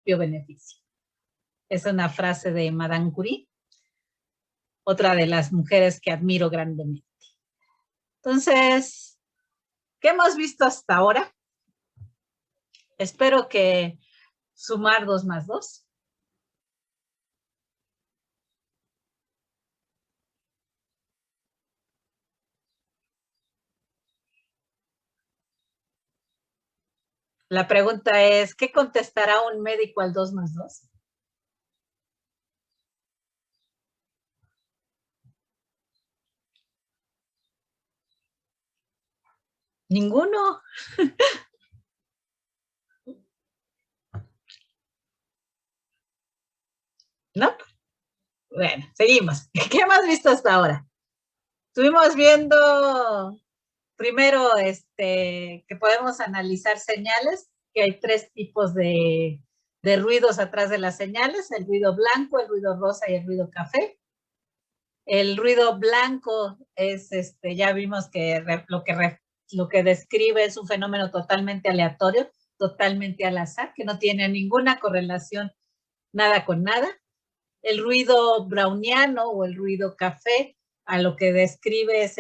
beneficio. Es una frase de Madame Curie, otra de las mujeres que admiro grandemente. Entonces, ¿qué hemos visto hasta ahora? Espero que sumar 2 más 2. La pregunta es, ¿qué contestará un médico al 2 más 2? Ninguno. ¿No? Bueno, seguimos. ¿Qué hemos visto hasta ahora? Estuvimos viendo primero que podemos analizar señales, que hay 3 tipos de ruidos atrás de las señales, el ruido blanco, el ruido rosa y el ruido café. El ruido blanco es, ya vimos que lo que describe es un fenómeno totalmente aleatorio, totalmente al azar, que no tiene ninguna correlación nada con nada. El ruido browniano o el ruido café, a lo que describe es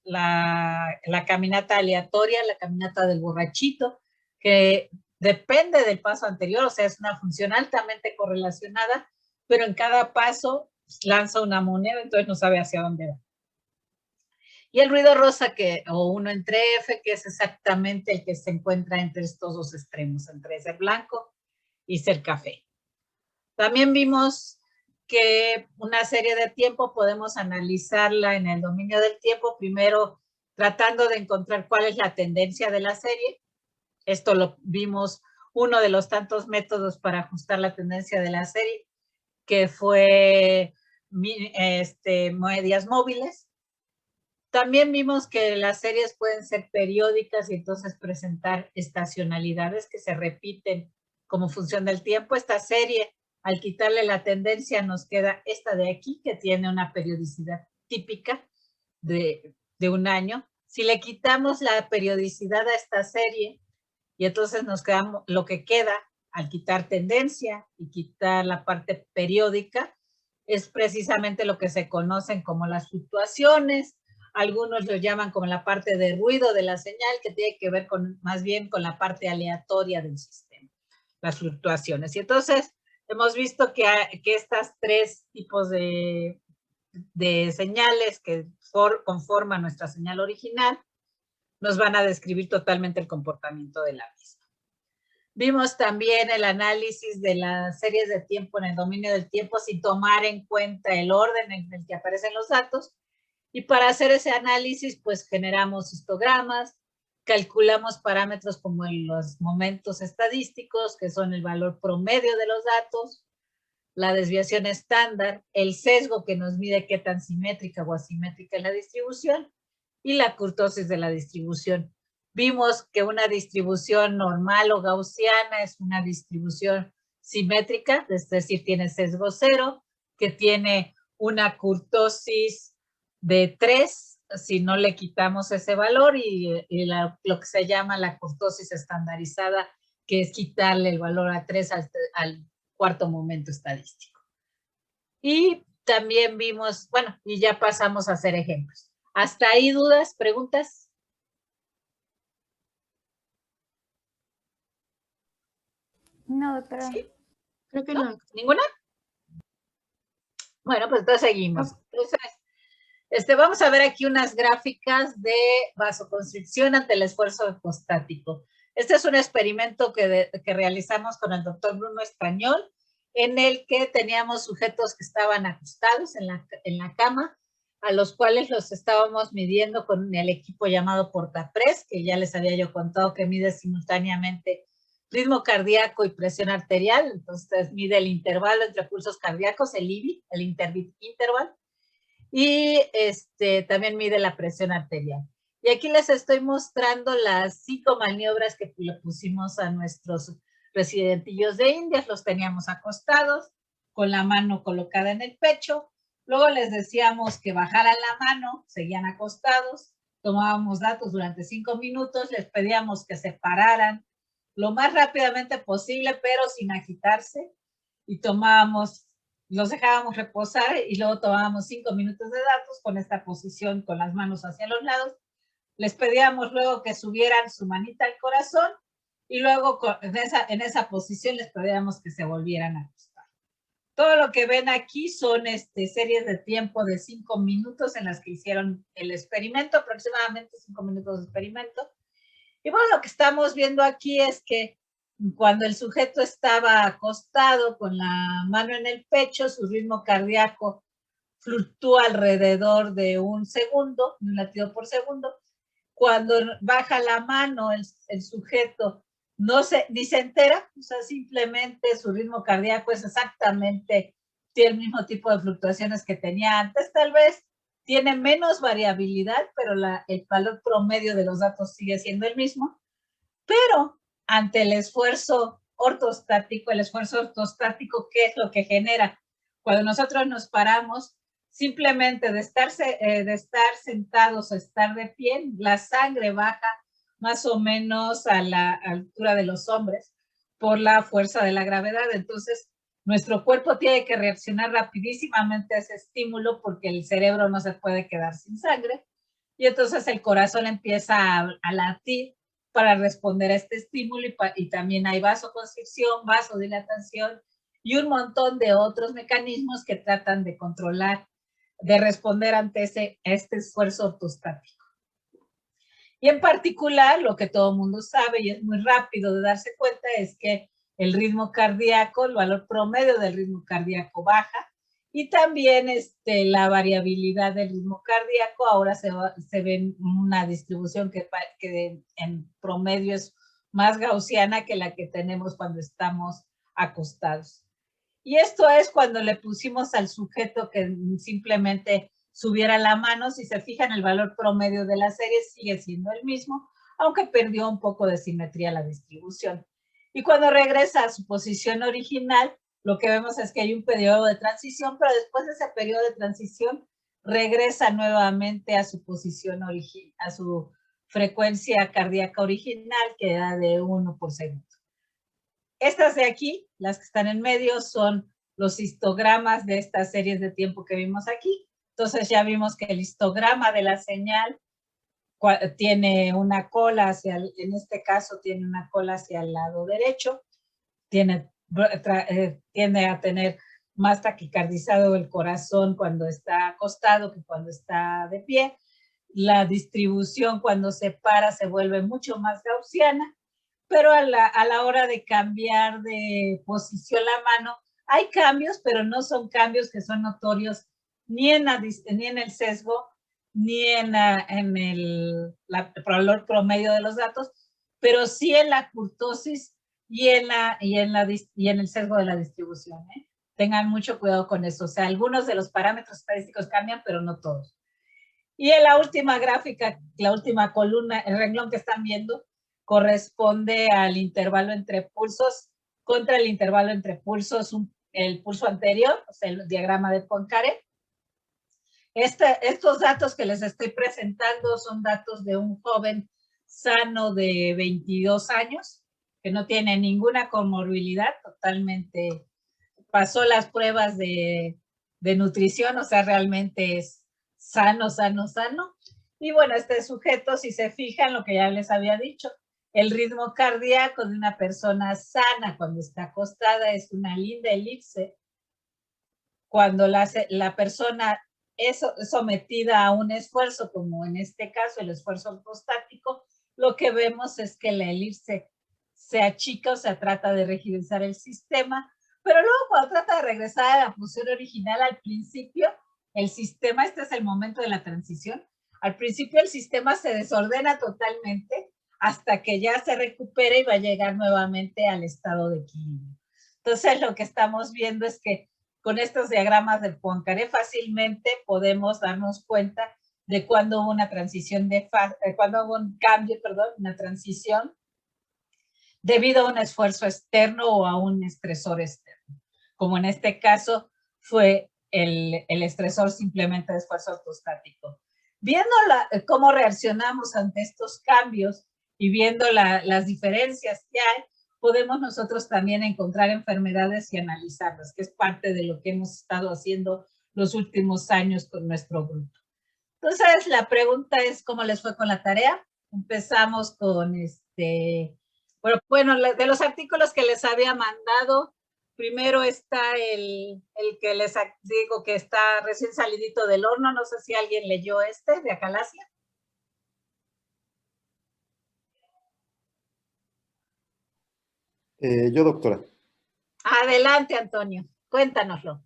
la caminata aleatoria, la caminata del borrachito, que depende del paso anterior, o sea, es una función altamente correlacionada, pero en cada paso lanza una moneda, entonces no sabe hacia dónde va. Y el ruido rosa, o 1 entre F, que es exactamente el que se encuentra entre estos 2 extremos, entre ser blanco y ser café. También vimos que una serie de tiempo podemos analizarla en el dominio del tiempo, primero tratando de encontrar cuál es la tendencia de la serie. Esto lo vimos, uno de los tantos métodos para ajustar la tendencia de la serie, que fue medias móviles. También vimos que las series pueden ser periódicas y entonces presentar estacionalidades que se repiten como función del tiempo. Esta serie, al quitarle la tendencia, nos queda esta de aquí, que tiene una periodicidad típica de 1 año. Si le quitamos la periodicidad a esta serie, y entonces nos quedamos, lo que queda al quitar tendencia y quitar la parte periódica, es precisamente lo que se conocen como las fluctuaciones. Algunos lo llaman como la parte de ruido de la señal, que tiene que ver más bien con la parte aleatoria del sistema, las fluctuaciones. Y entonces hemos visto que estas 3 tipos de señales que conforman nuestra señal original nos van a describir totalmente el comportamiento de la misma. Vimos también el análisis de las series de tiempo en el dominio del tiempo sin tomar en cuenta el orden en el que aparecen los datos. Y para hacer ese análisis, pues generamos histogramas, calculamos parámetros como los momentos estadísticos, que son el valor promedio de los datos, la desviación estándar, el sesgo que nos mide qué tan simétrica o asimétrica es la distribución, y la kurtosis de la distribución. Vimos que una distribución normal o gaussiana es una distribución simétrica, es decir, tiene sesgo 0, que tiene una kurtosis de 3, si no le quitamos ese valor, y lo que se llama la kurtosis estandarizada, que es quitarle el valor a 3 al cuarto momento estadístico. Y también vimos, bueno, y ya pasamos a hacer ejemplos. ¿Hasta ahí dudas, preguntas? No, doctora. ¿Sí? Creo que no. ¿Ninguna? Bueno, pues entonces seguimos. Entonces, vamos a ver aquí unas gráficas de vasoconstricción ante el esfuerzo hipostático. Este es un experimento que realizamos con el doctor Bruno Español, en el que teníamos sujetos que estaban acostados en la cama, a los cuales los estábamos midiendo con el equipo llamado Portapress, que ya les había yo contado que mide simultáneamente ritmo cardíaco y presión arterial. Entonces mide el intervalo entre pulsos cardíacos, el IBI, el interval interval, y también mide la presión arterial. Y aquí les estoy mostrando las 5 maniobras que le pusimos a nuestros residentillos de Indias. Los teníamos acostados, con la mano colocada en el pecho. Luego les decíamos que bajaran la mano, seguían acostados, tomábamos datos durante 5 minutos, les pedíamos que se pararan lo más rápidamente posible, pero sin agitarse, y tomábamos, los dejábamos reposar y luego tomábamos 5 minutos de datos con esta posición, con las manos hacia los lados. Les pedíamos luego que subieran su manita al corazón y luego en esa posición les pedíamos que se volvieran a acostar. Todo lo que ven aquí son series de tiempo de 5 minutos en las que hicieron el experimento, aproximadamente 5 minutos de experimento. Y bueno, lo que estamos viendo aquí es que cuando el sujeto estaba acostado con la mano en el pecho, su ritmo cardíaco fluctúa alrededor de 1 segundo, 1 latido por segundo. Cuando baja la mano el sujeto ni se entera, o sea, simplemente su ritmo cardíaco es exactamente, tiene el mismo tipo de fluctuaciones que tenía antes, tal vez tiene menos variabilidad, pero el valor promedio de los datos sigue siendo el mismo, pero ante el esfuerzo ortostático, ¿qué es lo que genera? Cuando nosotros nos paramos, simplemente de estar sentados o estar de pie, la sangre baja más o menos a la altura de los hombres por la fuerza de la gravedad. Entonces, nuestro cuerpo tiene que reaccionar rapidísimamente a ese estímulo porque el cerebro no se puede quedar sin sangre. Y entonces el corazón empieza a latir para responder a este estímulo y también hay vasoconstricción, vasodilatación y un montón de otros mecanismos que tratan de controlar, de responder ante este esfuerzo ortostático. Y en particular, lo que todo el mundo sabe y es muy rápido de darse cuenta es que el ritmo cardíaco, el valor promedio del ritmo cardíaco baja y también la variabilidad del ritmo cardíaco ahora se ve en una distribución que en promedio es más gaussiana que la que tenemos cuando estamos acostados. Y esto es cuando le pusimos al sujeto que simplemente subiera la mano. Si se fijan, el valor promedio de la serie sigue siendo el mismo, aunque perdió un poco de simetría la distribución. Y cuando regresa a su posición original, lo que vemos es que hay un periodo de transición, pero después de ese periodo de transición regresa nuevamente a su posición original, a su frecuencia cardíaca original, que era de 1 por segundo. Estas de aquí, las que están en medio, son los histogramas de estas series de tiempo que vimos aquí. Entonces ya vimos que el histograma de la señal tiene una cola en este caso tiene una cola hacia el lado derecho, tiende a tener más taquicardizado el corazón cuando está acostado que cuando está de pie. La distribución cuando se para se vuelve mucho más gaussiana, pero a la hora de cambiar de posición la mano, hay cambios, pero no son cambios que son notorios ni en el sesgo, ni en el valor promedio de los datos, pero sí en la kurtosis y en el sesgo de la distribución. Tengan mucho cuidado con eso. O sea, algunos de los parámetros estadísticos cambian, pero no todos. Y en la última gráfica, la última columna, el renglón que están viendo, corresponde al intervalo entre pulsos contra el intervalo entre pulsos, el pulso anterior, o sea, el diagrama de Poincaré. Estos datos que les estoy presentando son datos de un joven sano de 22 años, que no tiene ninguna comorbilidad, totalmente pasó las pruebas de nutrición, o sea, realmente es sano. Y bueno, este sujeto, si se fijan, lo que ya les había dicho, el ritmo cardíaco de una persona sana cuando está acostada es una linda elipse. Cuando la persona es sometida a un esfuerzo, como en este caso el esfuerzo ortostático, lo que vemos es que la elipse se achica o se trata de rigidizar el sistema, pero luego cuando trata de regresar a la posición original al principio, el sistema, este es el momento de la transición, al principio el sistema se desordena totalmente hasta que ya se recupere y va a llegar nuevamente al estado de equilibrio. Entonces lo que estamos viendo es que con estos diagramas del Poincaré fácilmente podemos darnos cuenta de cuando hubo una transición cuando hubo un cambio, una transición debido a un esfuerzo externo o a un estresor externo, como en este caso fue el estresor simplemente de esfuerzo ortostático. Viendo cómo reaccionamos ante estos cambios y viendo las diferencias que hay, podemos nosotros también encontrar enfermedades y analizarlas, que es parte de lo que hemos estado haciendo los últimos años con nuestro grupo. Entonces, la pregunta es, ¿cómo les fue con la tarea? Empezamos con bueno, de los artículos que les había mandado, primero está el que les digo que está recién salidito del horno, no sé si alguien leyó de Acalasia. Yo, doctora. Adelante, Antonio, cuéntanoslo.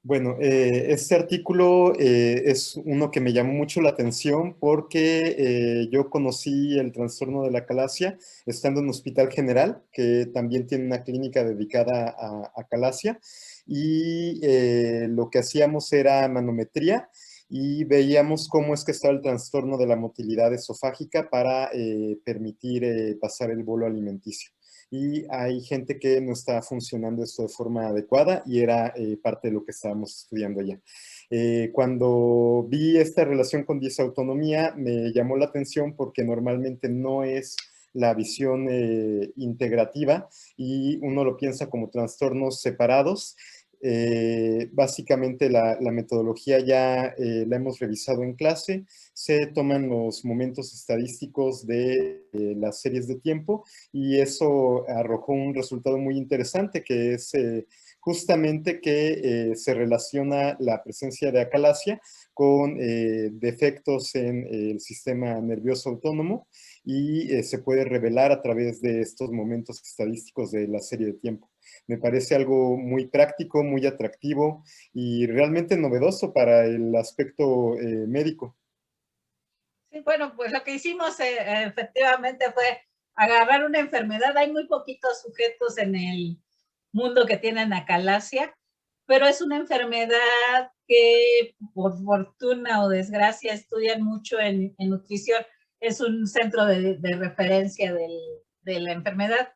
Bueno, este artículo es uno que me llamó mucho la atención porque yo conocí el trastorno de la acalasia estando en un hospital general, que también tiene una clínica dedicada a acalasia, y lo que hacíamos era manometría y veíamos cómo es que estaba el trastorno de la motilidad esofágica para permitir pasar el bolo alimenticio. Y hay gente que no está funcionando esto de forma adecuada y era parte de lo que estábamos estudiando ya. Cuando vi esta relación con disautonomía me llamó la atención porque normalmente no es la visión integrativa y uno lo piensa como trastornos separados. Básicamente la metodología ya la hemos revisado en clase, se toman los momentos estadísticos de las series de tiempo y eso arrojó un resultado muy interesante que es justamente que se relaciona la presencia de acalasia con defectos en el sistema nervioso autónomo y se puede revelar a través de estos momentos estadísticos de la serie de tiempo. Me parece algo muy práctico, muy atractivo y realmente novedoso para el aspecto médico. Sí, bueno, pues lo que hicimos efectivamente fue agarrar una enfermedad. Hay muy poquitos sujetos en el mundo que tienen acalasia, pero es una enfermedad que por fortuna o desgracia estudian mucho en nutrición. Es un centro de referencia de la enfermedad.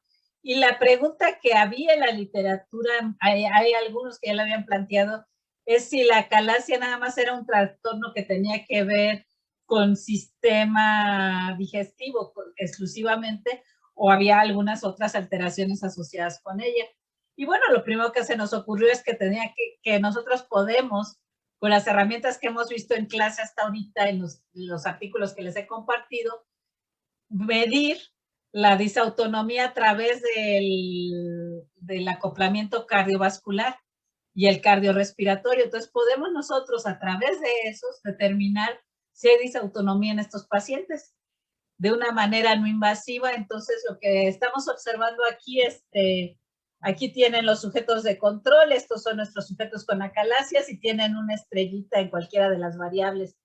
Y la pregunta que había en la literatura, hay algunos que ya la habían planteado, es si la acalasia nada más era un trastorno que tenía que ver con sistema digestivo exclusivamente, o había algunas otras alteraciones asociadas con ella. Y bueno, lo primero que se nos ocurrió es que que nosotros podemos, con las herramientas que hemos visto en clase hasta ahorita, en los artículos que les he compartido, medir la disautonomía a través del acoplamiento cardiovascular y el cardiorrespiratorio. Entonces, podemos nosotros a través de esos determinar si hay disautonomía en estos pacientes de una manera no invasiva. Entonces, lo que estamos observando aquí, aquí tienen los sujetos de control, estos son nuestros sujetos con acalasias y tienen una estrellita en cualquiera de las variables.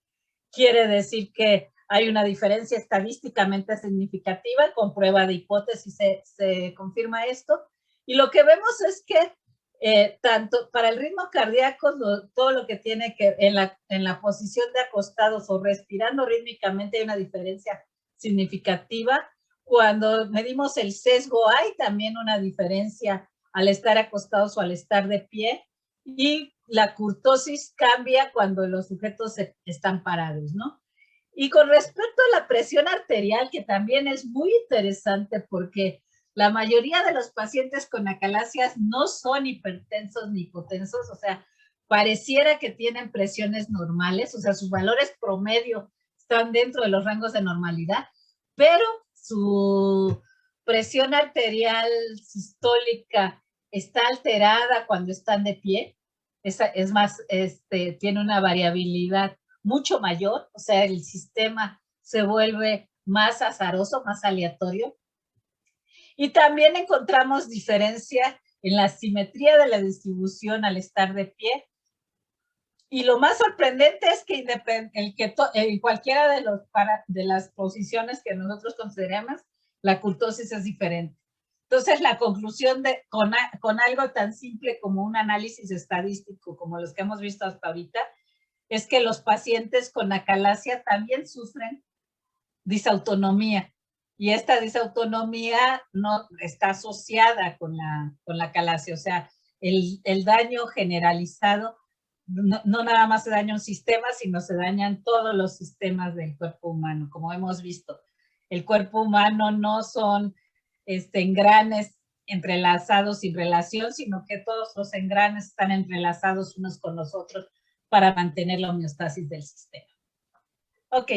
Quiere decir que hay una diferencia estadísticamente significativa, con prueba de hipótesis se confirma esto. Y lo que vemos es que tanto para el ritmo cardíaco, todo lo que tiene que en la posición de acostados o respirando rítmicamente hay una diferencia significativa. Cuando medimos el sesgo hay también una diferencia al estar acostados o al estar de pie, y la curtosis cambia cuando los sujetos están parados, ¿no? Y con respecto a la presión arterial, que también es muy interesante porque la mayoría de los pacientes con acalasias no son hipertensos ni hipotensos, o sea, pareciera que tienen presiones normales, o sea, sus valores promedio están dentro de los rangos de normalidad, pero su presión arterial sistólica está alterada cuando están de pie, es más, tiene una variabilidad mucho mayor, o sea, el sistema se vuelve más azaroso, más aleatorio. Y también encontramos diferencia en la simetría de la distribución al estar de pie. Y lo más sorprendente es que en cualquiera de las posiciones que nosotros consideramos, la curtosis es diferente. Entonces, la conclusión con algo tan simple como un análisis estadístico, como los que hemos visto hasta ahorita, es que los pacientes con acalasia también sufren disautonomía. Y esta disautonomía no está asociada con la acalasia. O sea, el daño generalizado no nada más se daña un sistema, sino se dañan todos los sistemas del cuerpo humano, como hemos visto. el cuerpo humano no son engranes entrelazados sin relación, sino que todos los engranes están entrelazados unos con los otros para mantener la homeostasis del sistema. Ok,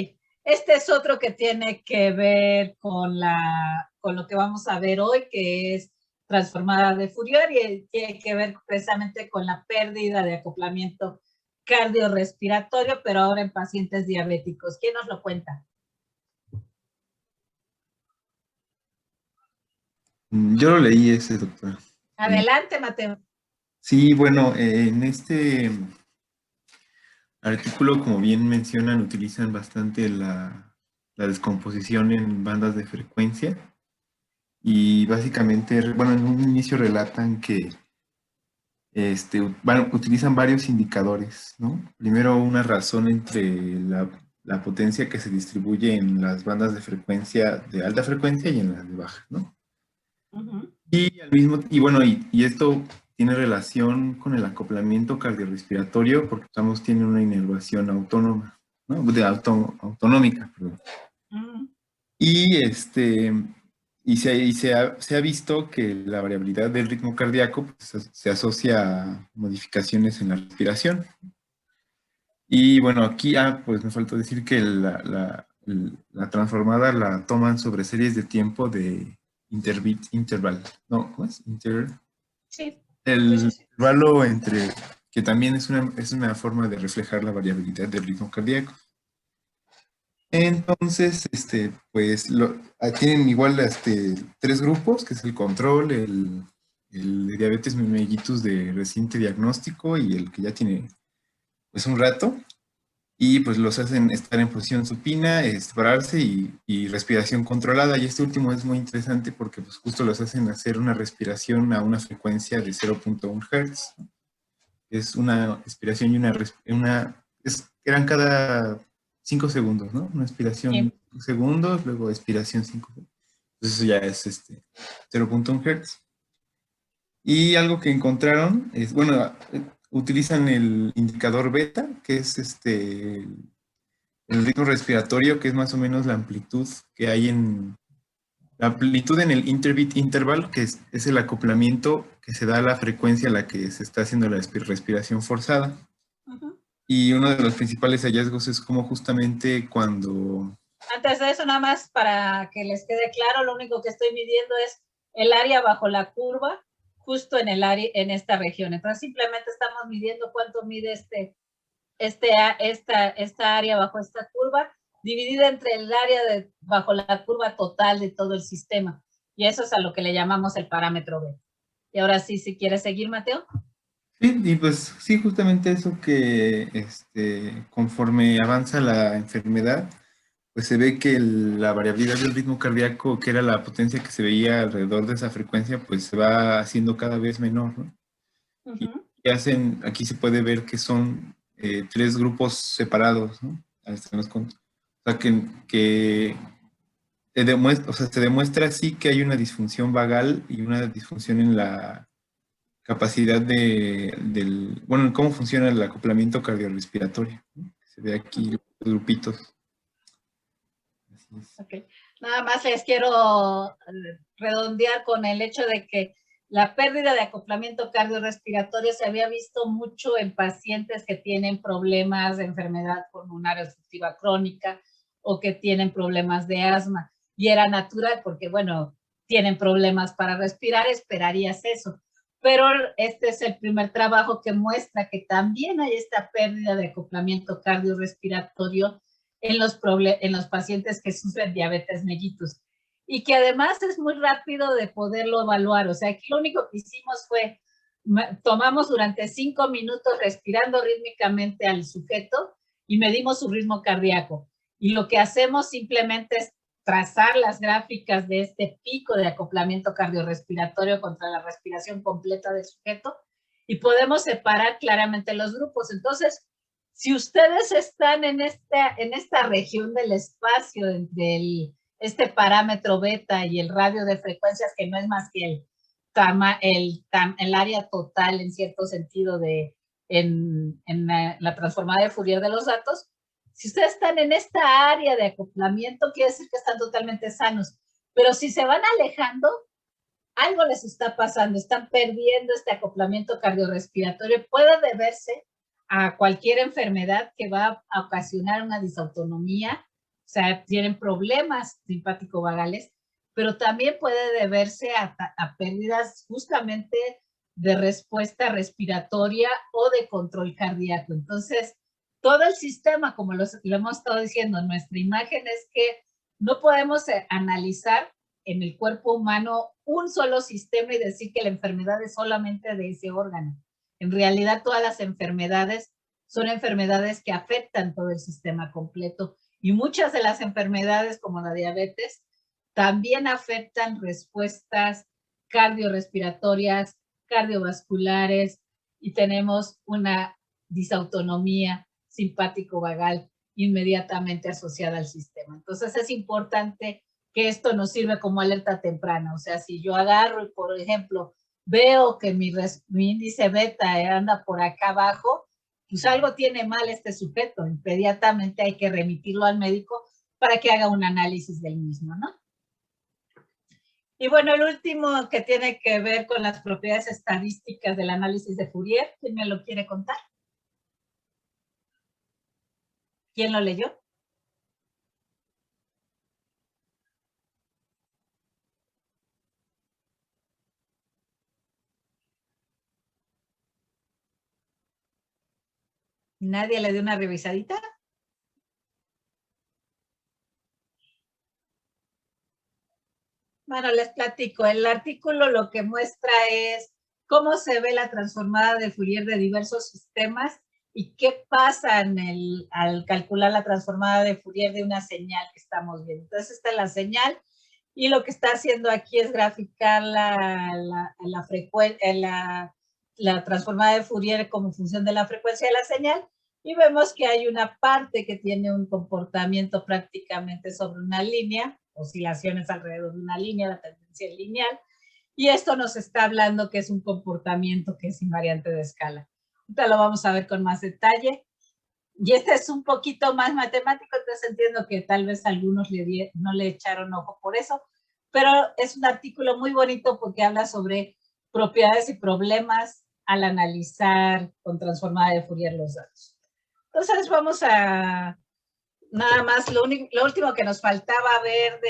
este es otro que tiene que ver con lo que vamos a ver hoy, que es transformada de Fourier, y tiene que ver precisamente con la pérdida de acoplamiento cardiorrespiratorio, pero ahora en pacientes diabéticos. ¿Quién nos lo cuenta? Yo lo leí ese, doctora. Adelante, Mateo. Sí, bueno, en este artículo, como bien mencionan, utilizan bastante la descomposición en bandas de frecuencia y básicamente, bueno, en un inicio relatan que utilizan varios indicadores, ¿no? Primero, una razón entre la potencia que se distribuye en las bandas de frecuencia de alta frecuencia y en las de baja, ¿no? Y bueno, y esto tiene relación con el acoplamiento cardiorrespiratorio porque tiene una inervación autónoma, ¿no? Autonómica, perdón. Y se ha visto que la variabilidad del ritmo cardíaco pues, se asocia a modificaciones en la respiración. Y bueno, aquí pues me faltó decir que la transformada la toman sobre series de tiempo de interval. No, ¿cómo es? Sí. El Sí. intervalo entre, que también es una forma de reflejar la variabilidad del ritmo cardíaco. Entonces, pues tienen igual 3 grupos, que es el control, el de diabetes mellitus de reciente diagnóstico y el que ya tiene pues un rato. Y pues los hacen estar en posición supina, pararse y respiración controlada. Y este último es muy interesante porque pues justo los hacen hacer una respiración a una frecuencia de 0.1 Hz. Es una expiración y eran cada 5 segundos, ¿no? Una expiración 5 segundos, luego expiración 5 segundos. Entonces eso ya es 0.1 Hz. Y algo que encontraron es, bueno, utilizan el indicador beta, que es el ritmo respiratorio, que es más o menos la amplitud que hay la amplitud en el interbeat interval, que es el acoplamiento que se da a la frecuencia a la que se está haciendo la respiración forzada. Y uno de los principales hallazgos es como justamente cuando... Antes de eso, nada más para que les quede claro, lo único que estoy midiendo es el área bajo la curva, justo en el área, en esta región. Entonces, simplemente estamos midiendo cuánto mide esta área bajo esta curva, dividida entre el área bajo la curva total de todo el sistema. Y eso es a lo que le llamamos el parámetro B. Y ahora sí, si quieres seguir, Mateo. Sí, y pues sí, justamente eso que conforme avanza la enfermedad, pues se ve que la variabilidad del ritmo cardíaco, que era la potencia que se veía alrededor de esa frecuencia, pues se va haciendo cada vez menor, ¿no? Aquí se puede ver que son 3 grupos separados, ¿no? O sea, que se demuestra así que hay una disfunción vagal y una disfunción en la capacidad bueno, en cómo funciona el acoplamiento cardiorrespiratorio, ¿no? Se ve aquí los grupitos. Okay. Nada más les quiero redondear con el hecho de que la pérdida de acoplamiento cardiorrespiratorio se había visto mucho en pacientes que tienen problemas de enfermedad pulmonar obstructiva crónica o que tienen problemas de asma. Y era natural porque, bueno, tienen problemas para respirar, esperarías eso. Pero este es el primer trabajo que muestra que también hay esta pérdida de acoplamiento cardiorrespiratorio en los pacientes que sufren diabetes mellitus. Y que además es muy rápido de poderlo evaluar. O sea, aquí lo único que hicimos fue, tomamos durante 5 minutos respirando rítmicamente al sujeto y medimos su ritmo cardíaco. Y lo que hacemos simplemente es trazar las gráficas de este pico de acoplamiento cardiorrespiratorio contra la respiración completa del sujeto y podemos separar claramente los grupos. Entonces, si ustedes están en esta región del espacio entre este parámetro beta y el radio de frecuencias, que no es más que el área total en cierto sentido en la transformada de Fourier de los datos, Si ustedes están en esta área de acoplamiento, quiere decir que están totalmente sanos. Pero si se van alejando, algo les está pasando, están perdiendo este acoplamiento cardiorrespiratorio. Puede deberse a cualquier enfermedad que va a ocasionar una disautonomía, o sea, tienen problemas simpático-vagales, pero también puede deberse a pérdidas justamente de respuesta respiratoria o de control cardíaco. Entonces, todo el sistema, como lo hemos estado diciendo, nuestra imagen es que no podemos analizar en el cuerpo humano un solo sistema y decir que la enfermedad es solamente de ese órgano. En realidad, todas las enfermedades son enfermedades que afectan todo el sistema completo, y muchas de las enfermedades, como la diabetes, también afectan respuestas cardiorrespiratorias, cardiovasculares, y tenemos una disautonomía simpático-vagal inmediatamente asociada al sistema. Entonces es importante que esto nos sirve como alerta temprana. O sea, si yo agarro y, por ejemplo, veo que mi índice beta anda por acá abajo, pues algo tiene mal este sujeto. Inmediatamente hay que remitirlo al médico para que haga un análisis del mismo, ¿no? Y bueno, el último, que tiene que ver con las propiedades estadísticas del análisis de Fourier. ¿Quién me lo quiere contar? ¿Quién lo leyó? ¿Nadie le dio una revisadita? Bueno, les platico. El artículo lo que muestra es cómo se ve la transformada de Fourier de diversos sistemas y qué pasa al calcular la transformada de Fourier de una señal que estamos viendo. Entonces, esta es la señal, y lo que está haciendo aquí es graficar la transformada de Fourier como función de la frecuencia de la señal, y vemos que hay una parte que tiene un comportamiento prácticamente sobre una línea, oscilaciones alrededor de una línea, la tendencia es lineal, y esto nos está hablando que es un comportamiento que es invariante de escala. Ahorita lo vamos a ver con más detalle. Y este es un poquito más matemático, entonces entiendo que tal vez algunos no le echaron ojo por eso, pero es un artículo muy bonito porque habla sobre propiedades y problemas al analizar con transformada de Fourier los datos. Entonces vamos a, nada más, lo último que nos faltaba ver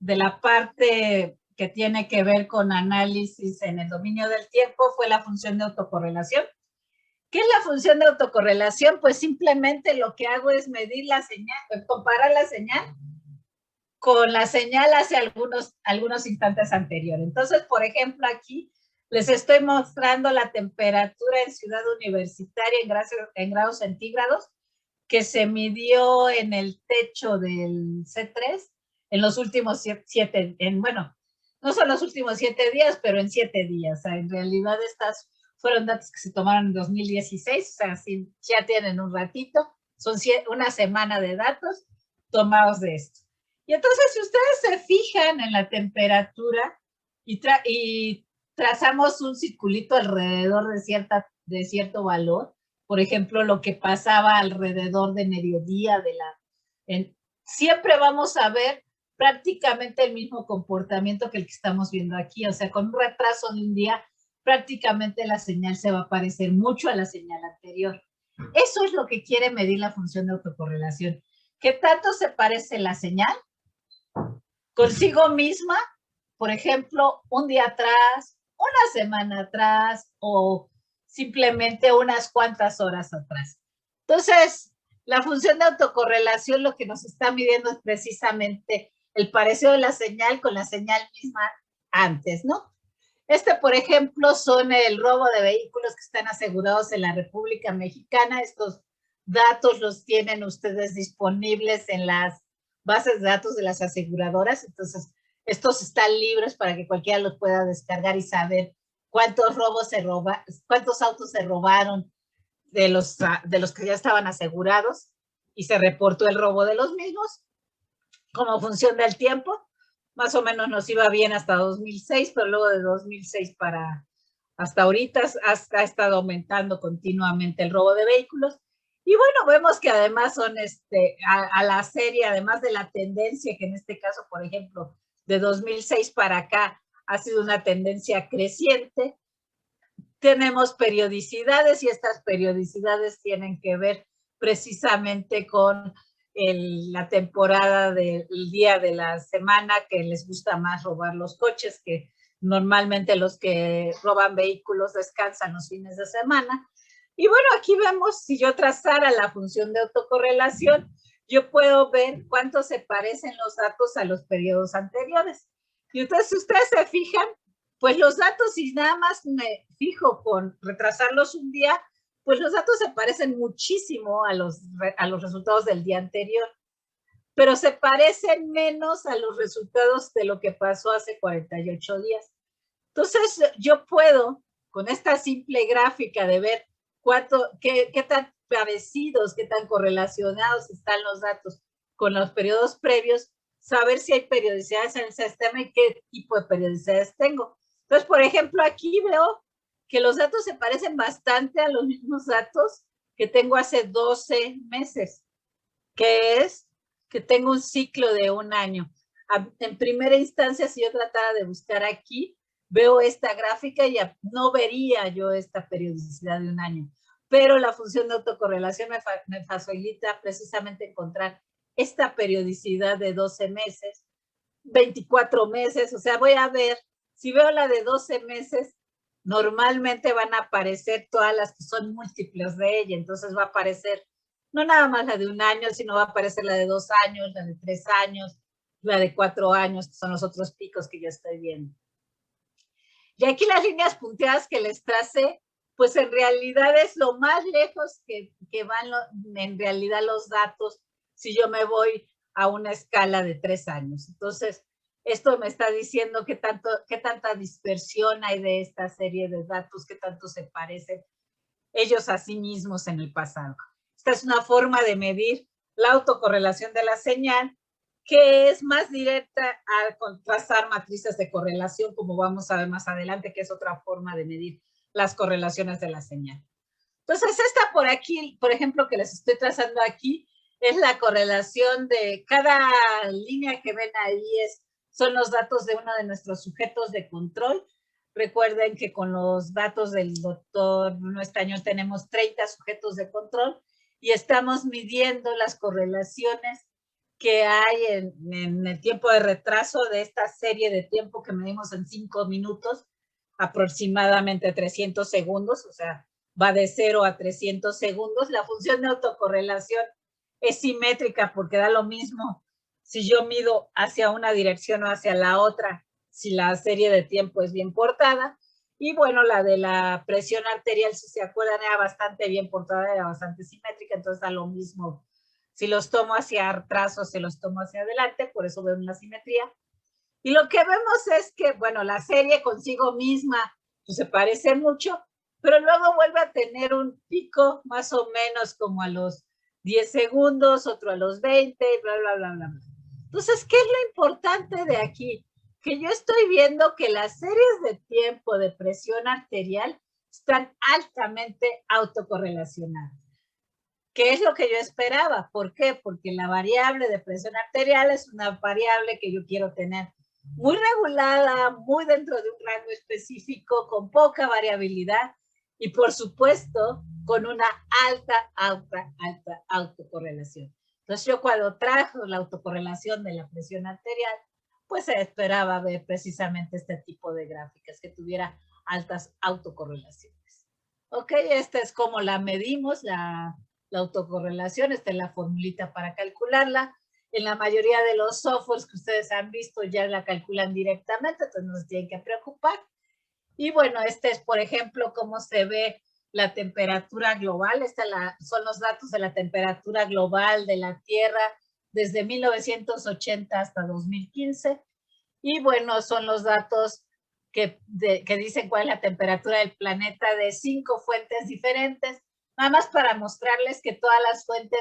de la parte que tiene que ver con análisis en el dominio del tiempo fue la función de autocorrelación. ¿Qué es la función de autocorrelación? Pues simplemente lo que hago es medir la señal, comparar la señal con la señal hace algunos instantes anteriores. Entonces, por ejemplo, aquí les estoy mostrando la temperatura en Ciudad Universitaria en grados centígrados que se midió en el techo del C3 en los últimos bueno, no son los últimos 7 días, pero en 7 días. O sea, en realidad estas fueron datos que se tomaron en 2016, o sea, sí, ya tienen un ratito, son una semana de datos tomados de esto. Y entonces, si ustedes se fijan en la temperatura y trazamos un circulito alrededor de cierto valor, por ejemplo, lo que pasaba alrededor de mediodía siempre vamos a ver prácticamente el mismo comportamiento que el que estamos viendo aquí, o sea, con un retraso de un día, prácticamente la señal se va a parecer mucho a la señal anterior. Eso es lo que quiere medir la función de autocorrelación. ¿Qué tanto se parece la señal consigo misma? Por ejemplo, un día atrás, una semana atrás o simplemente unas cuantas horas atrás. Entonces, la función de autocorrelación lo que nos está midiendo es precisamente el parecido de la señal con la señal misma antes, ¿no? Por ejemplo, son el robo de vehículos que están asegurados en la República Mexicana. Estos datos los tienen ustedes disponibles en las bases de datos de las aseguradoras. Entonces, estos están libres para que cualquiera los pueda descargar y saber cuántos autos se robaron de los que ya estaban asegurados y se reportó el robo de los mismos como función del tiempo. Más o menos nos iba bien hasta 2006, pero luego de 2006 hasta ahorita ha estado aumentando continuamente el robo de vehículos. Y bueno, vemos que además son a la serie, además de la tendencia, que en este caso, por ejemplo, de 2006 para acá ha sido una tendencia creciente, tenemos periodicidades y estas periodicidades tienen que ver precisamente con la temporada del día de la semana que les gusta más robar los coches, que normalmente los que roban vehículos descansan los fines de semana. Y bueno, aquí vemos, si yo trazara la función de autocorrelación, yo puedo ver cuánto se parecen los datos a los periodos anteriores. Y entonces, si ustedes se fijan, pues los datos, si nada más me fijo con retrasarlos un día, pues los datos se parecen muchísimo a los resultados del día anterior, pero se parecen menos a los resultados de lo que pasó hace 48 días. Entonces, yo puedo, con esta simple gráfica de ver qué tan parecidos, qué tan correlacionados están los datos con los periodos previos, saber si hay periodicidades en el sistema y qué tipo de periodicidades tengo. Entonces, por ejemplo, aquí veo que los datos se parecen bastante a los mismos datos que tengo hace 12 meses, que es que tengo un ciclo de un año. En primera instancia, si yo tratara de buscar aquí, veo esta gráfica y no vería yo esta periodicidad de un año. Pero la función de autocorrelación me facilita precisamente encontrar esta periodicidad de 12 meses, 24 meses, o sea, voy a ver, si veo la de 12 meses, normalmente van a aparecer todas las que son múltiples de ella, entonces va a aparecer no nada más la de un año, sino va a aparecer la de 2 años, la de 3 años, la de 4 años, que son los otros picos que yo estoy viendo. Y aquí las líneas punteadas que les tracé, pues en realidad es lo más lejos que van en realidad los datos si yo me voy a una escala de 3 años. Entonces, esto me está diciendo qué tanta dispersión hay de esta serie de datos, qué tanto se parecen ellos a sí mismos en el pasado. Esta es una forma de medir la autocorrelación de la señal, que es más directa al contrastar matrices de correlación, como vamos a ver más adelante, que es otra forma de medir las correlaciones de la señal. Entonces, esta por aquí, por ejemplo, que les estoy trazando aquí, es la correlación de cada línea que ven ahí, son los datos de uno de nuestros sujetos de control. Recuerden que con los datos del doctor Nuestaño tenemos 30 sujetos de control y estamos midiendo las correlaciones que hay en el tiempo de retraso de esta serie de tiempo que medimos en 5 minutos, aproximadamente 300 segundos, o sea, va de 0 a 300 segundos. La función de autocorrelación es simétrica porque da lo mismo si yo mido hacia una dirección o hacia la otra, si la serie de tiempo es bien portada. Y bueno, la de la presión arterial, si se acuerdan, era bastante bien portada, era bastante simétrica, entonces da lo mismo si los tomo hacia atrás o si los tomo hacia adelante, por eso veo una simetría. Y lo que vemos es que, bueno, la serie consigo misma pues, se parece mucho, pero luego vuelve a tener un pico más o menos como a los 10 segundos, otro a los 20, bla, bla, bla, bla. Entonces, ¿qué es lo importante de aquí? Que yo estoy viendo que las series de tiempo de presión arterial están altamente autocorrelacionadas. ¿Qué es lo que yo esperaba? ¿Por qué? Porque la variable de presión arterial es una variable que yo quiero tener muy regulada, muy dentro de un rango específico, con poca variabilidad y por supuesto con una alta autocorrelación. Entonces yo cuando trajo la autocorrelación de la presión arterial, pues se esperaba ver precisamente este tipo de gráficas que tuviera altas autocorrelaciones. Ok, esta es como la medimos, la autocorrelación, esta es la formulita para calcularla. En la mayoría de los softwares que ustedes han visto ya la calculan directamente, entonces no se tienen que preocupar. Y bueno, este es, por ejemplo, cómo se ve la temperatura global. Son los datos de la temperatura global de la Tierra desde 1980 hasta 2015. Y bueno, son los datos que dicen cuál es la temperatura del planeta de 5 fuentes diferentes. Nada más para mostrarles que todas las fuentes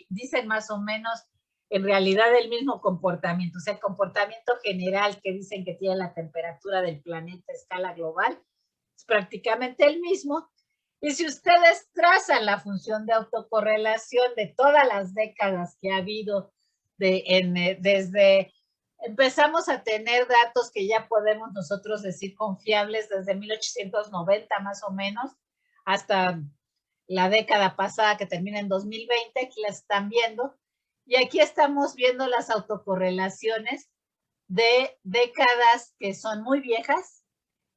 dicen más o menos en realidad el mismo comportamiento. O sea, el comportamiento general que dicen que tiene la temperatura del planeta a escala global es prácticamente el mismo. Y si ustedes trazan la función de autocorrelación de todas las décadas que ha habido, desde empezamos a tener datos que ya podemos nosotros decir confiables desde 1890 más o menos, hasta la década pasada que termina en 2020, aquí la están viendo, y aquí estamos viendo las autocorrelaciones de décadas que son muy viejas,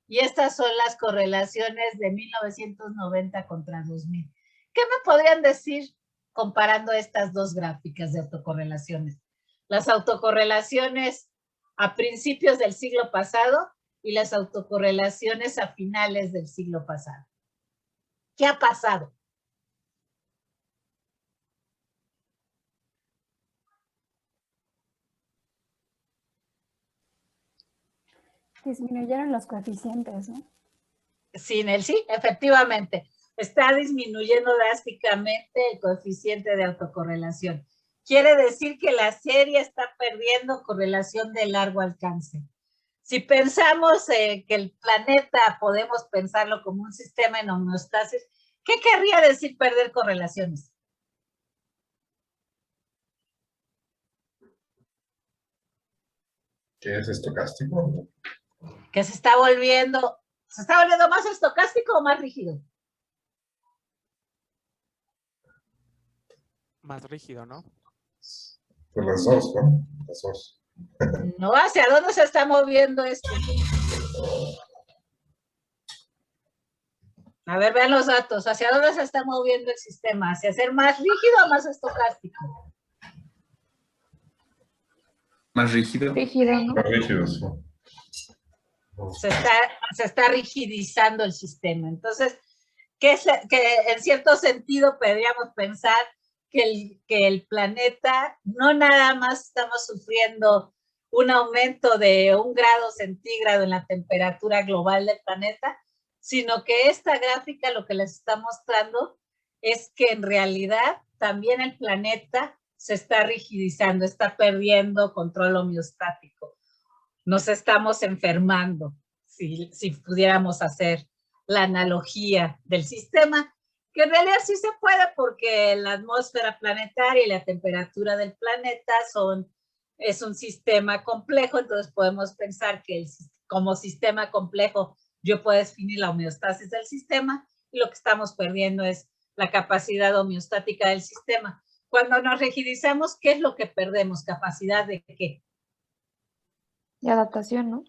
y estas son las correlaciones de 1990 contra 2000. ¿Qué me podrían decir comparando estas dos gráficas de autocorrelaciones? Las autocorrelaciones a principios del siglo pasado y las autocorrelaciones a finales del siglo pasado. ¿Qué ha pasado? Disminuyeron los coeficientes, ¿no? Sí, efectivamente. Está disminuyendo drásticamente el coeficiente de autocorrelación. Quiere decir que la serie está perdiendo correlación de largo alcance. Si pensamos que el planeta podemos pensarlo como un sistema en homeostasis, ¿qué querría decir perder correlaciones? ¿Qué es estocástico? Que se está volviendo más estocástico o más rígido. Más rígido, ¿no? Pues las dos, ¿no? Las dos. No, ¿hacia dónde se está moviendo esto? A ver, vean los datos. ¿Hacia dónde se está moviendo el sistema? ¿Hacia ser más rígido o más estocástico? Más rígido. Rígido, ¿no? Más rígidos, sí. Se está rigidizando el sistema. Entonces, que en cierto sentido podríamos pensar que el planeta, no nada más estamos sufriendo un aumento de 1 grado centígrado en la temperatura global del planeta, sino que esta gráfica lo que les está mostrando es que en realidad también el planeta se está rigidizando, está perdiendo control homeostático. Nos estamos enfermando, si pudiéramos hacer la analogía del sistema, que en realidad sí se puede porque la atmósfera planetaria y la temperatura del planeta es un sistema complejo, entonces podemos pensar que como sistema complejo yo puedo definir la homeostasis del sistema y lo que estamos perdiendo es la capacidad homeostática del sistema. Cuando nos rigidizamos, ¿qué es lo que perdemos? ¿Capacidad de qué? De adaptación, ¿no?